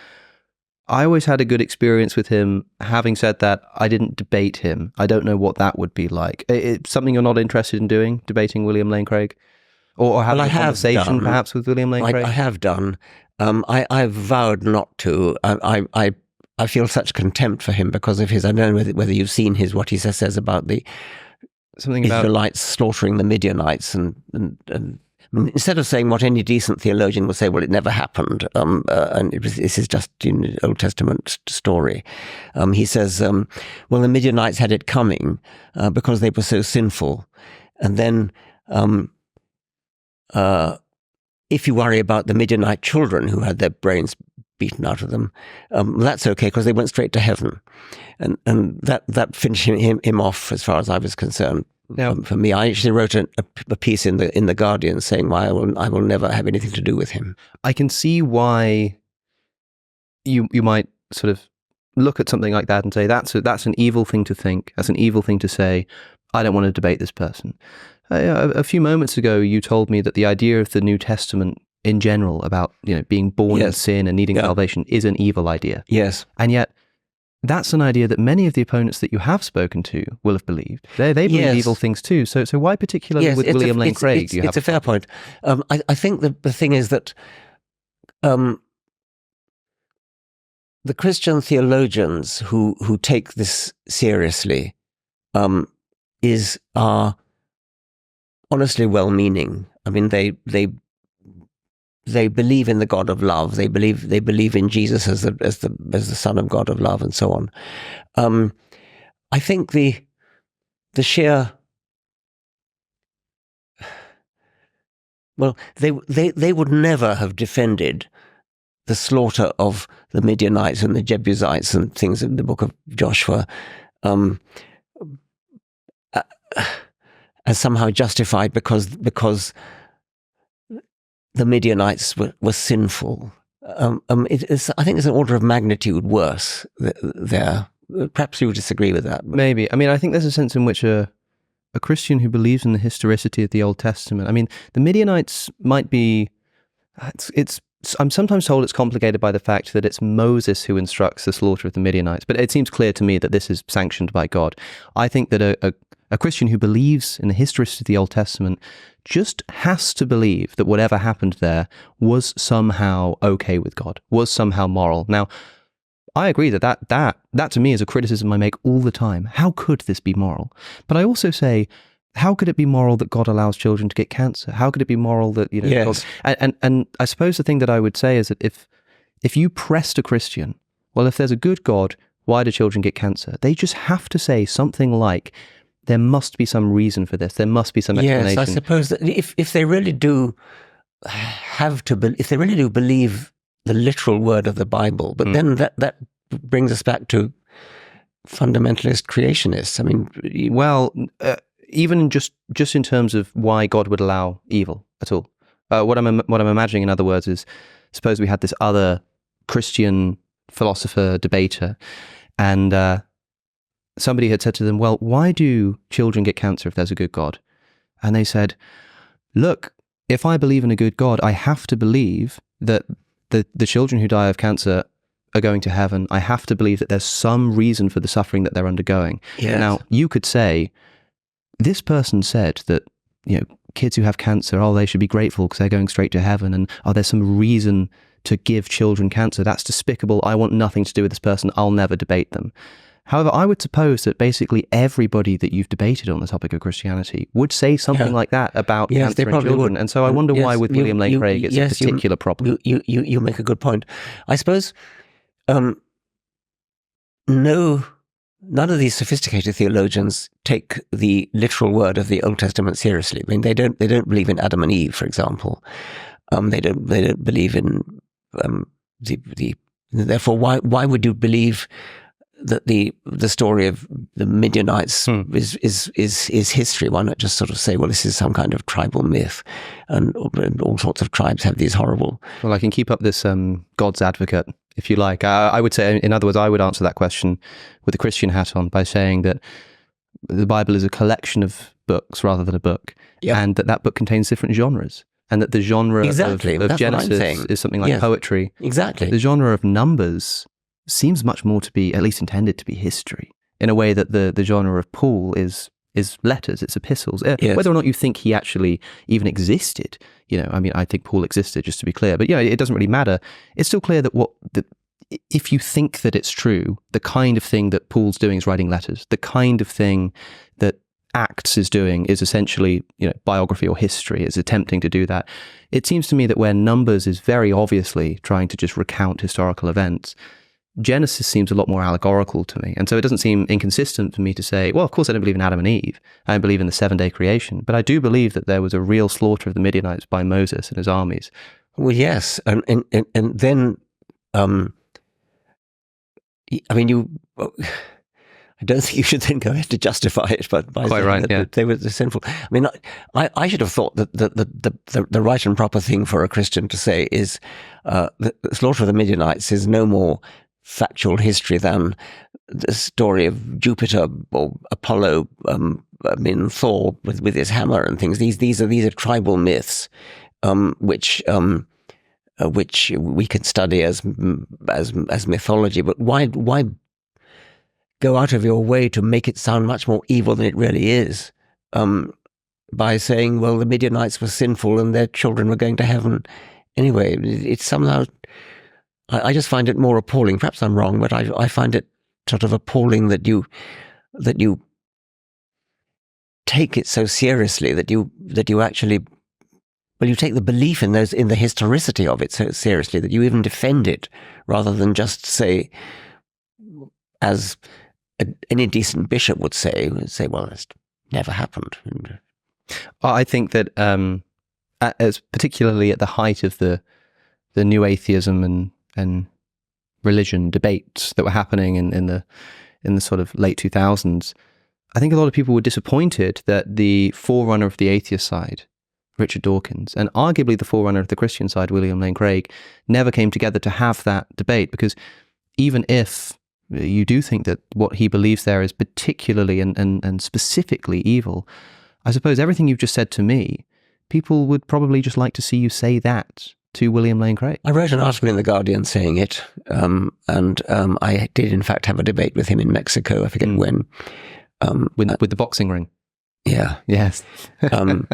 I always had a good experience with him. Having said that, I didn't debate him. I don't know what that would be like. It's something you're not interested in doing, debating William Lane Craig? Or having a conversation perhaps with William Lane Craig? I have done. I've vowed not to. I feel such contempt for him because of his, I don't know whether you've seen what he says about the Israelites slaughtering the Midianites, and I mean, instead of saying what any decent theologian would say, well, it never happened, and this is just an Old Testament story. He says, well, the Midianites had it coming because they were so sinful. And then if you worry about the Midianite children who had their brains beaten out of them, that's okay because they went straight to heaven. And that finished him off as far as I was concerned. Now, for me, I actually wrote a piece in the Guardian saying why I will never have anything to do with him. I can see why you might sort of look at something like that and say that's an evil thing to think. That's an evil thing to say. I don't want to debate this person. A few moments ago, you told me that the idea of the New Testament in general about being born in sin and needing salvation is an evil idea. Yes, and yet. That's an idea that many of the opponents that you have spoken to will have believed. They believe evil things too. So why particularly with William Lane Craig? It's a fair point. I think the thing is that the Christian theologians who take this seriously are honestly well-meaning. I mean, they believe in the God of love. They believe in Jesus as the Son of God of love, and so on. I think the sheer they would never have defended the slaughter of the Midianites and the Jebusites and things in the book of Joshua as somehow justified because the Midianites were sinful. I think it's an order of magnitude worse there. Perhaps you would disagree with that. Maybe. I mean, I think there's a sense in which a Christian who believes in the historicity of the Old Testament, I mean, the Midianites might be, I'm sometimes told it's complicated by the fact that it's Moses who instructs the slaughter of the Midianites, but it seems clear to me that this is sanctioned by God. I think that A Christian who believes in the historicity of the Old Testament just has to believe that whatever happened there was somehow okay with God, was somehow moral. Now, I agree that to me is a criticism I make all the time. How could this be moral? But I also say, how could it be moral that God allows children to get cancer? How could it be moral that, Yes. God, and I suppose the thing that I would say is that if you pressed a Christian, well, if there's a good God, why do children get cancer? They just have to say something like, there must be some reason for this. There must be some explanation. Yes, I suppose that if they really do if they really do believe the literal word of the Bible, but then that brings us back to fundamentalist creationists. I mean, well, even just in terms of why God would allow evil at all. What I'm imagining, in other words, is suppose we had this other Christian philosopher debater, and somebody had said to them, well, why do children get cancer if there's a good God? And they said, look, if I believe in a good God, I have to believe that the children who die of cancer are going to heaven. I have to believe that there's some reason for the suffering that they're undergoing. Yes. Now, you could say, this person said that, kids who have cancer, they should be grateful because they're going straight to heaven, and there's some reason to give children cancer. That's despicable. I want nothing to do with this person. I'll never debate them. However, I would suppose that basically everybody that you've debated on the topic of Christianity would say something like that about cancer in children. Would. And so I wonder why with William Lane Craig it's a particular problem. You make a good point. I suppose none of these sophisticated theologians take the literal word of the Old Testament seriously. I mean, they don't believe in Adam and Eve, for example. They don't believe in therefore why would you believe that the story of the Midianites is history? Why not just sort of say, well, this is some kind of tribal myth, and all sorts of tribes have these horrible... Well, I can keep up this God's advocate, if you like. I would say, in other words, I would answer that question with a Christian hat on by saying that the Bible is a collection of books rather than a book, and that book contains different genres. And that the genre of Genesis is something like poetry. Exactly. The genre of Numbers seems much more to be, at least intended to be, history, in a way that the genre of Paul is letters, it's epistles. Whether or not you think he actually even existed, I think Paul existed, just to be clear, but it doesn't really matter. It's still clear that if you think that it's true, the kind of thing that Paul's doing is writing letters, the kind of thing that Acts is doing is essentially, biography or history, is attempting to do that. It seems to me that where Numbers is very obviously trying to just recount historical events, Genesis seems a lot more allegorical to me. And so it doesn't seem inconsistent for me to say, well, of course I don't believe in Adam and Eve. I don't believe in the 7-day creation. But I do believe that there was a real slaughter of the Midianites by Moses and his armies. Well, yes. And then, I don't think you should then go ahead to justify it, but by Quite saying right, that they were sinful. I mean, I should have thought that the right and proper thing for a Christian to say is the slaughter of the Midianites is no more factual history than the story of Jupiter or Apollo, Thor with his hammer and things. These are tribal myths, which we can study as mythology. But why go out of your way to make it sound much more evil than it really is, by saying, well, the Midianites were sinful and their children were going to heaven anyway? It's somehow, I just find it more appalling. Perhaps I'm wrong, but I find it sort of appalling that you take it so seriously, that you actually, well, you take the belief in the historicity of it so seriously that you even defend it, rather than just say, as any decent bishop would say, well, it's never happened. I think that, as particularly at the height of the new atheism and religion debates that were happening in the sort of late 2000s, I think a lot of people were disappointed that the forerunner of the atheist side, Richard Dawkins, and arguably the forerunner of the Christian side, William Lane Craig, never came together to have that debate. Because even if you do think that what he believes there is particularly and specifically evil, I suppose everything you've just said to me, people would probably just like to see you say that to William Lane Craig. I wrote an article in The Guardian saying it, and I did in fact have a debate with him in Mexico, I forget when. With the boxing ring? Yeah. Yes. And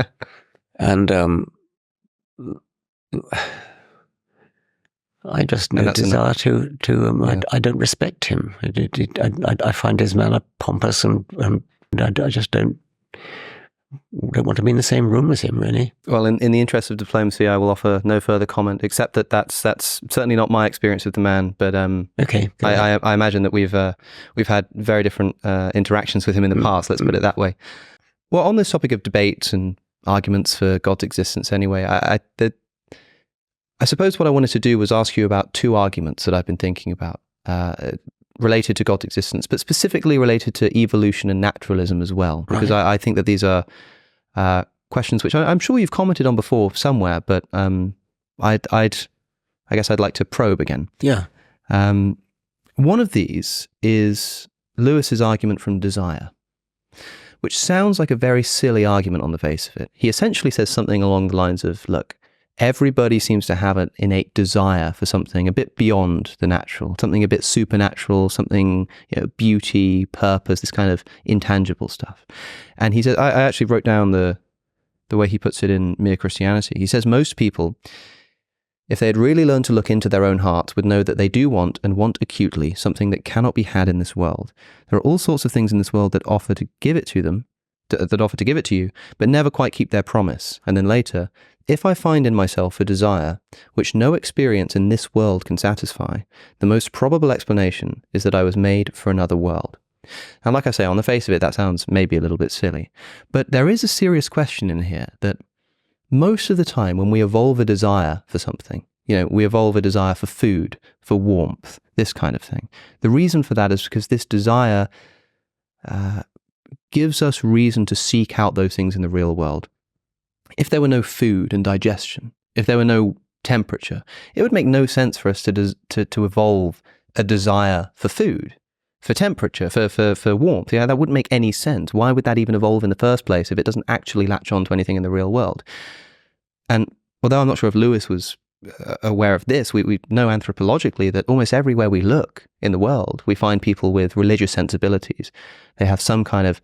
I just no desire to Yeah. I don't respect him. I find his manner pompous, and I just don't want to be in the same room as him, really. Well, in the interest of diplomacy, I will offer no further comment, except that that's certainly not my experience with the man. But okay, I imagine that we've had very different interactions with him in the past. Let's put it that way. Well, on this topic of debates and arguments for God's existence, anyway, I suppose what I wanted to do was ask you about two arguments that I've been thinking about related to God's existence, but specifically related to evolution and naturalism as well, because I think that these are questions which I'm sure you've commented on before somewhere, but I guess I'd like to probe again. Yeah. One of these is Lewis's argument from desire, which sounds like a very silly argument on the face of it. He essentially says something along the lines of, look, everybody seems to have an innate desire for something a bit beyond the natural, something a bit supernatural, something, beauty, purpose, this kind of intangible stuff. And he says, I actually wrote down the way he puts it in Mere Christianity. He says most people, if they had really learned to look into their own hearts, would know that they do want, and want acutely, something that cannot be had in this world. There are all sorts of things in this world that offer to give it to them, that offer to give it to you, but never quite keep their promise. And then later, if I find in myself a desire which no experience in this world can satisfy, the most probable explanation is that I was made for another world. And like I say, on the face of it, that sounds maybe a little bit silly. But there is a serious question in here that most of the time when we evolve a desire for something, we evolve a desire for food, for warmth, this kind of thing. The reason for that is because this desire gives us reason to seek out those things in the real world. If there were no food and digestion, if there were no temperature, it would make no sense for us to evolve a desire for food, for temperature, for warmth. That wouldn't make any sense. Why would that even evolve in the first place if it doesn't actually latch on to anything in the real world? And although I'm not sure if Lewis was aware of this, we know anthropologically that almost everywhere we look in the world, we find people with religious sensibilities. They have some kind of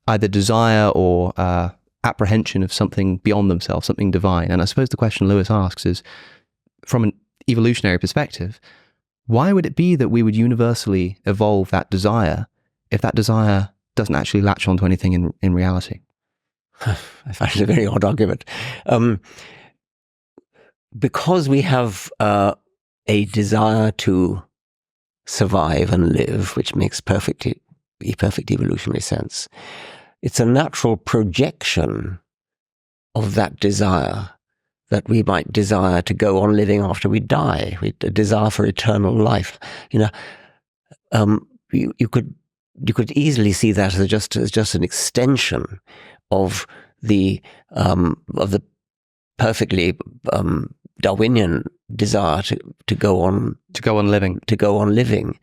either desire or apprehension of something beyond themselves, something divine. And I suppose the question Lewis asks is, from an evolutionary perspective, why would it be that we would universally evolve that desire if that desire doesn't actually latch onto anything in reality? I find it a very odd argument. Because we have a desire to survive and live, which makes perfect evolutionary sense, it's a natural projection of that desire that we might desire to go on living after we die. A desire for eternal life. You could easily see that as just an extension of the perfectly Darwinian desire to go on living.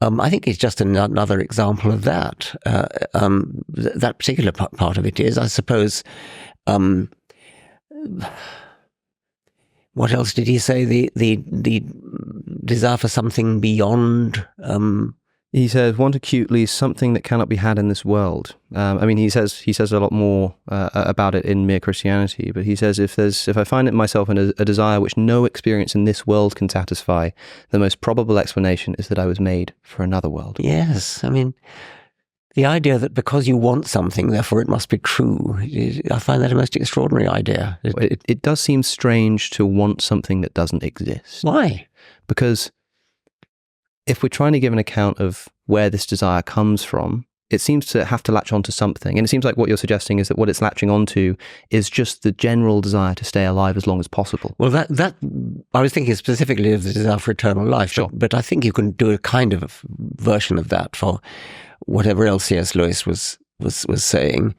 I think it's just another example of that. That particular part of it is, I suppose. What else did he say? The desire for something beyond. He says, "Want acutely something that cannot be had in this world." He says a lot more about it in Mere Christianity. But he says, if I find it myself in a desire which no experience in this world can satisfy, the most probable explanation is that I was made for another world. Yes, the idea that because you want something, therefore it must be true. I find that a most extraordinary idea. It does seem strange to want something that doesn't exist. Why? Because if we're trying to give an account of where this desire comes from, it seems to have to latch onto something. And it seems like what you're suggesting is that what it's latching onto is just the general desire to stay alive as long as possible. Well, that I was thinking specifically of the desire for eternal life. Sure. But I think you can do a kind of version of that for whatever else C.S. Lewis was saying.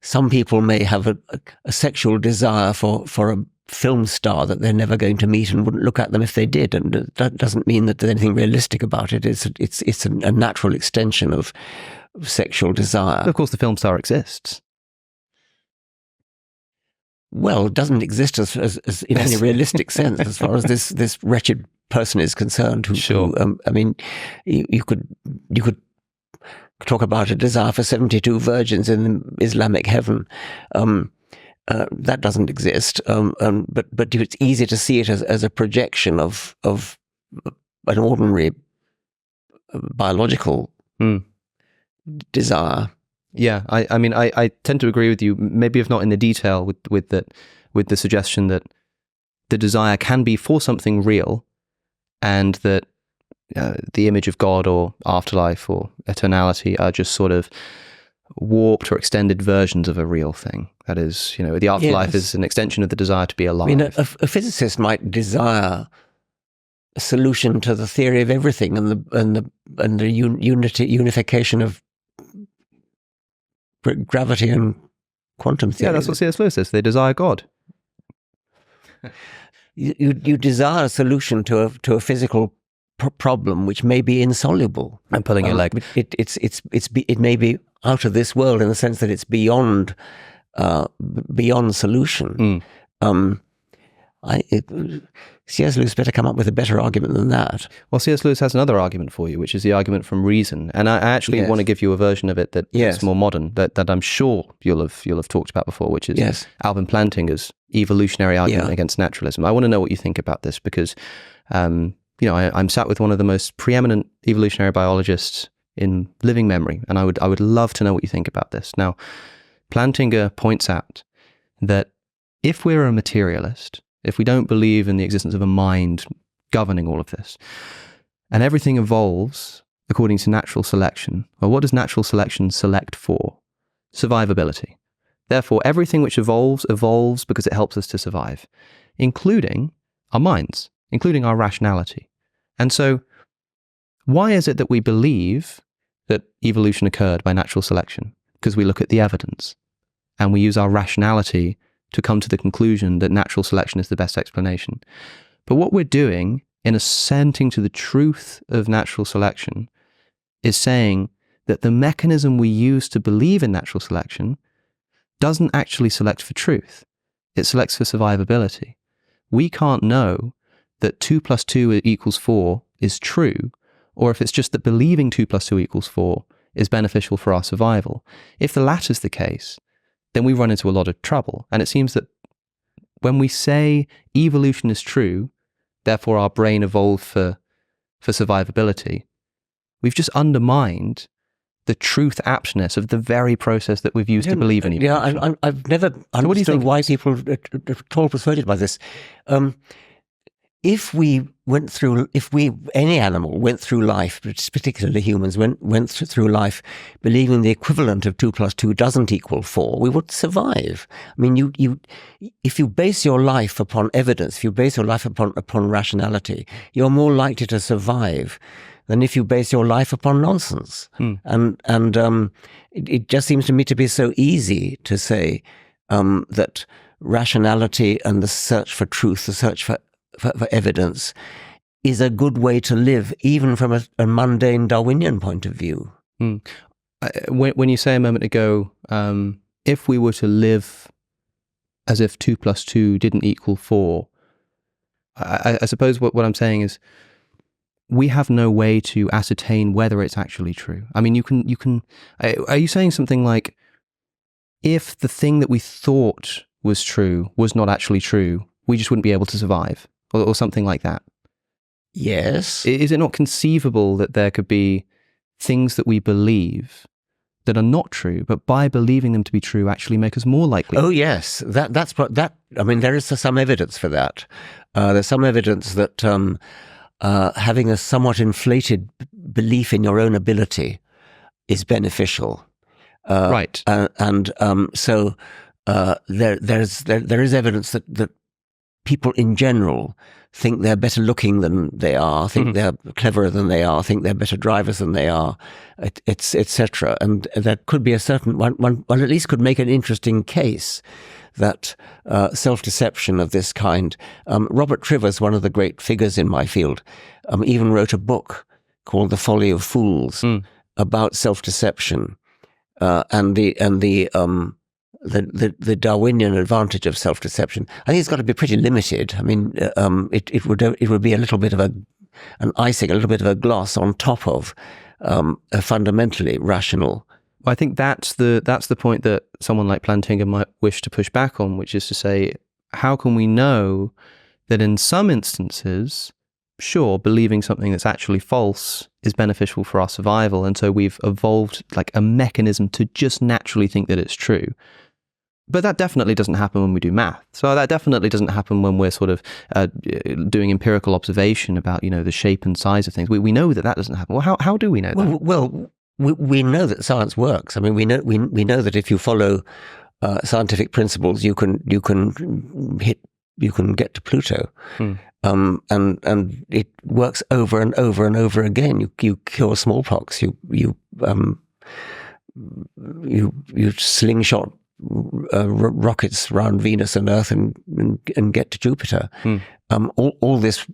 Some people may have a sexual desire for a film star that they're never going to meet and wouldn't look at them if they did, and that doesn't mean that there's anything realistic about it. It's a natural extension of sexual desire. But of course, the film star exists. Well, it doesn't exist as in any realistic sense as far as this wretched person is concerned. Sure. You could talk about a desire for 72 virgins in Islamic heaven. That doesn't exist. But it's easy to see it as a projection of an ordinary biological desire. Yeah, I mean, I tend to agree with you. Maybe if not in the detail, with the suggestion that the desire can be for something real, and that the image of God or afterlife or eternality are just sort of warped or extended versions of a real thing. That is, the afterlife is an extension of the desire to be alive. I mean, a physicist might desire a solution to the theory of everything and the unification of gravity and quantum theory. Yeah, that's what C.S. Lewis says. They desire God. You desire a solution to a physical problem which may be insoluble. I'm pulling your leg. It may be out of this world in the sense that it's beyond solution. C.S. Lewis better come up with a better argument than that. Well, C.S. Lewis has another argument for you, which is the argument from reason, and I actually want to give you a version of it that's more modern, that I'm sure you'll have talked about before, which is Alvin Plantinga's evolutionary argument against naturalism. I want to know what you think about this because, I'm sat with one of the most preeminent evolutionary biologists in living memory, and I would love to know what you think about this. Now, Plantinga points out that if we're a materialist, if we don't believe in the existence of a mind governing all of this, and everything evolves according to natural selection, well, what does natural selection select for? Survivability. Therefore, everything which evolves because it helps us to survive, including our minds, including our rationality. And so, why is it that we believe that evolution occurred by natural selection? Because we look at the evidence, and we use our rationality to come to the conclusion that natural selection is the best explanation. But what we're doing in assenting to the truth of natural selection is saying that the mechanism we use to believe in natural selection doesn't actually select for truth. It selects for survivability. We can't know that 2 + 2 = 4 is true, or if it's just that believing 2 + 2 = 4 is beneficial for our survival. If the latter's the case, then we run into a lot of trouble. And it seems that when we say evolution is true, therefore our brain evolved for survivability, we've just undermined the truth aptness of the very process that we've used to believe in evolution. Yeah, I've never understood why people are at all persuaded by this. If any animal went through life, particularly humans, went through life believing the equivalent of 2 + 2 doesn't equal 4, we would survive. I mean, if you base your life upon evidence, if you base your life upon rationality, you're more likely to survive than if you base your life upon nonsense. And it just seems to me to be so easy to say that rationality and the search for truth, the search for evidence is a good way to live, even from a mundane Darwinian point of view. When you say a moment ago, if we were to live as if 2 + 2 didn't equal 4, I suppose what I'm saying is we have no way to ascertain whether it's actually true. I mean, you can. Are you saying something like, if the thing that we thought was true was not actually true, we just wouldn't be able to survive? Or something like that? Yes. Is it not conceivable that there could be things that we believe that are not true, but by believing them to be true actually make us more likely? Oh, yes. That's I mean, there is some evidence for that. There's some evidence that having a somewhat inflated belief in your own ability is beneficial. Right. So there is evidence that people in general think they're better looking than they are, think they're cleverer than they are, think they're better drivers than they are, etc. And there could be a certain one at least could make an interesting case that self-deception of this kind. Robert Trivers, one of the great figures in my field, even wrote a book called The Folly of Fools about self-deception and the Darwinian advantage of self-deception. I think it's got to be pretty limited. I mean, it would be a little bit of an icing, a little bit of a gloss on top of fundamentally rational. Well, I think that's the point that someone like Plantinga might wish to push back on, which is to say, how can we know that in some instances, sure, believing something that's actually false is beneficial for our survival, and so we've evolved like a mechanism to just naturally think that it's true. But that definitely doesn't happen when we do math. So that definitely doesn't happen when we're sort of doing empirical observation about, the shape and size of things. We know that doesn't happen. Well, how do we know that? Well, we know that science works. I mean, we know that if you follow scientific principles, you can get to Pluto. And it works over and over and over again. You cure smallpox. You slingshot rockets around Venus and Earth and get to Jupiter. All this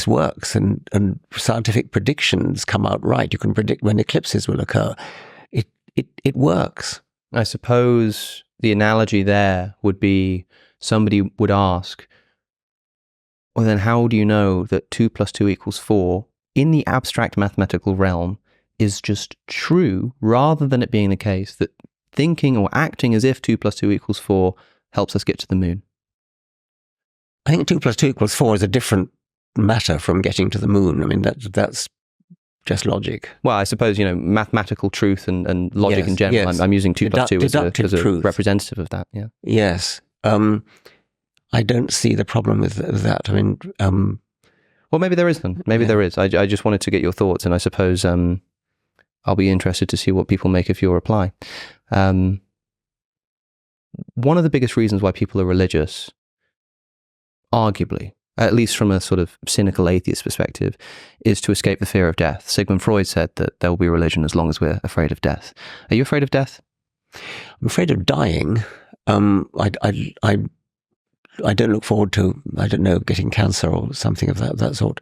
works, and scientific predictions come out right. You can predict when eclipses will occur. It works. I suppose the analogy there would be somebody would ask, well, then how do you know that 2 + 2 = 4 in the abstract mathematical realm is just true, rather than it being the case that thinking or acting as if 2 + 2 = 4 helps us get to the moon? I think 2 + 2 = 4 is a different matter from getting to the moon. I mean, that's just logic. Well, I suppose, mathematical truth and logic in general. Yes. I'm using 2 + 2 as a representative of that. Yeah. Yes. I don't see the problem with that. I mean, well, maybe there is then. Maybe there is. I just wanted to get your thoughts, and I suppose I'll be interested to see what people make of your reply. One of the biggest reasons why people are religious, arguably, at least from a sort of cynical atheist perspective, is to escape the fear of death. Sigmund Freud said that there will be religion as long as we're afraid of death. Are you afraid of death? I'm afraid of dying. I don't look forward to, getting cancer or something of that sort.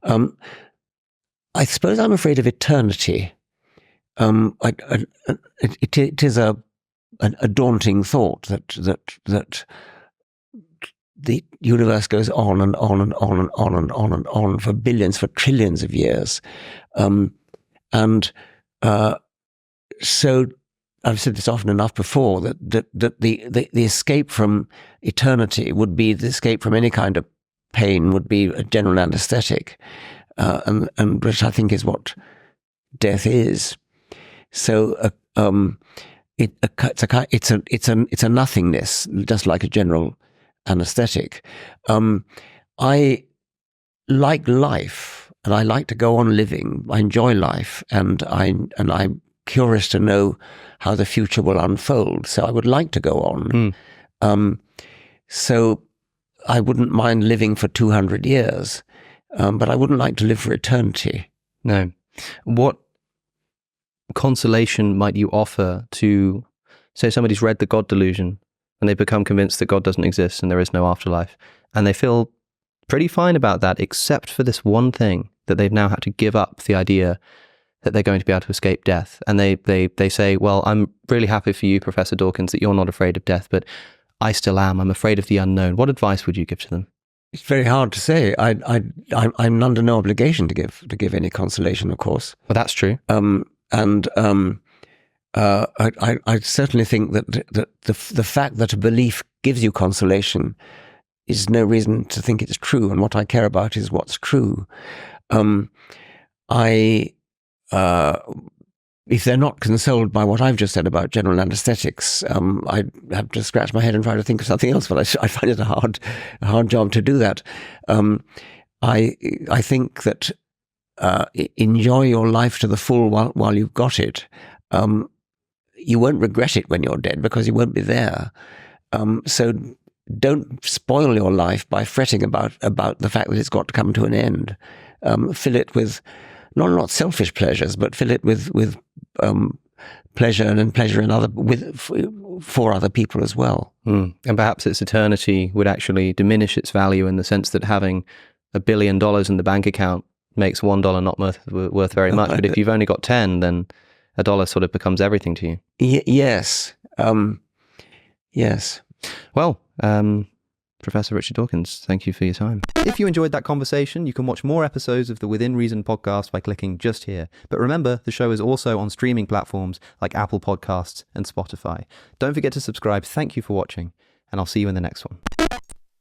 I suppose I'm afraid of eternity. It is a daunting thought that the universe goes on and on and on and on and on and on for billions, for trillions of years, so I've said this often enough before that the escape from eternity would be the escape from any kind of pain, would be a general anesthetic, and which I think is what death is. So it's a nothingness, just like a general anesthetic. I like life, and I like to go on living. I enjoy life, and I'm curious to know how the future will unfold. So I would like to go on. So I wouldn't mind living for 200 years, but I wouldn't like to live for eternity. No. What consolation might you offer to, say, somebody's read The God Delusion and they become convinced that God doesn't exist and there is no afterlife, and they feel pretty fine about that, except for this one thing, that they've now had to give up the idea that they're going to be able to escape death. And they say, well, I'm really happy for you, Professor Dawkins, that you're not afraid of death, but I still am. I'm afraid of the unknown. What advice would you give to them? It's very hard to say. I'm under no obligation to give any consolation, of course. Well, that's true. I certainly think that the fact that a belief gives you consolation is no reason to think it's true. And what I care about is what's true. If they're not consoled by what I've just said about general anesthetics, I have to scratch my head and try to think of something else. But I find it a hard job to do that. I think that enjoy your life to the full while you've got it. You won't regret it when you're dead because you won't be there. So don't spoil your life by fretting about the fact that it's got to come to an end. Fill it with not selfish pleasures, but fill it with pleasure and pleasure for other people as well. And perhaps its eternity would actually diminish its value in the sense that having $1 billion in the bank account makes $1 not worth very much. But if you've only got 10, then $1 sort of becomes everything to you. Yes. Yes. Well, Professor Richard Dawkins, thank you for your time. If you enjoyed that conversation, you can watch more episodes of the Within Reason podcast by clicking just here. But remember, the show is also on streaming platforms like Apple Podcasts and Spotify. Don't forget to subscribe. Thank you for watching, and I'll see you in the next one.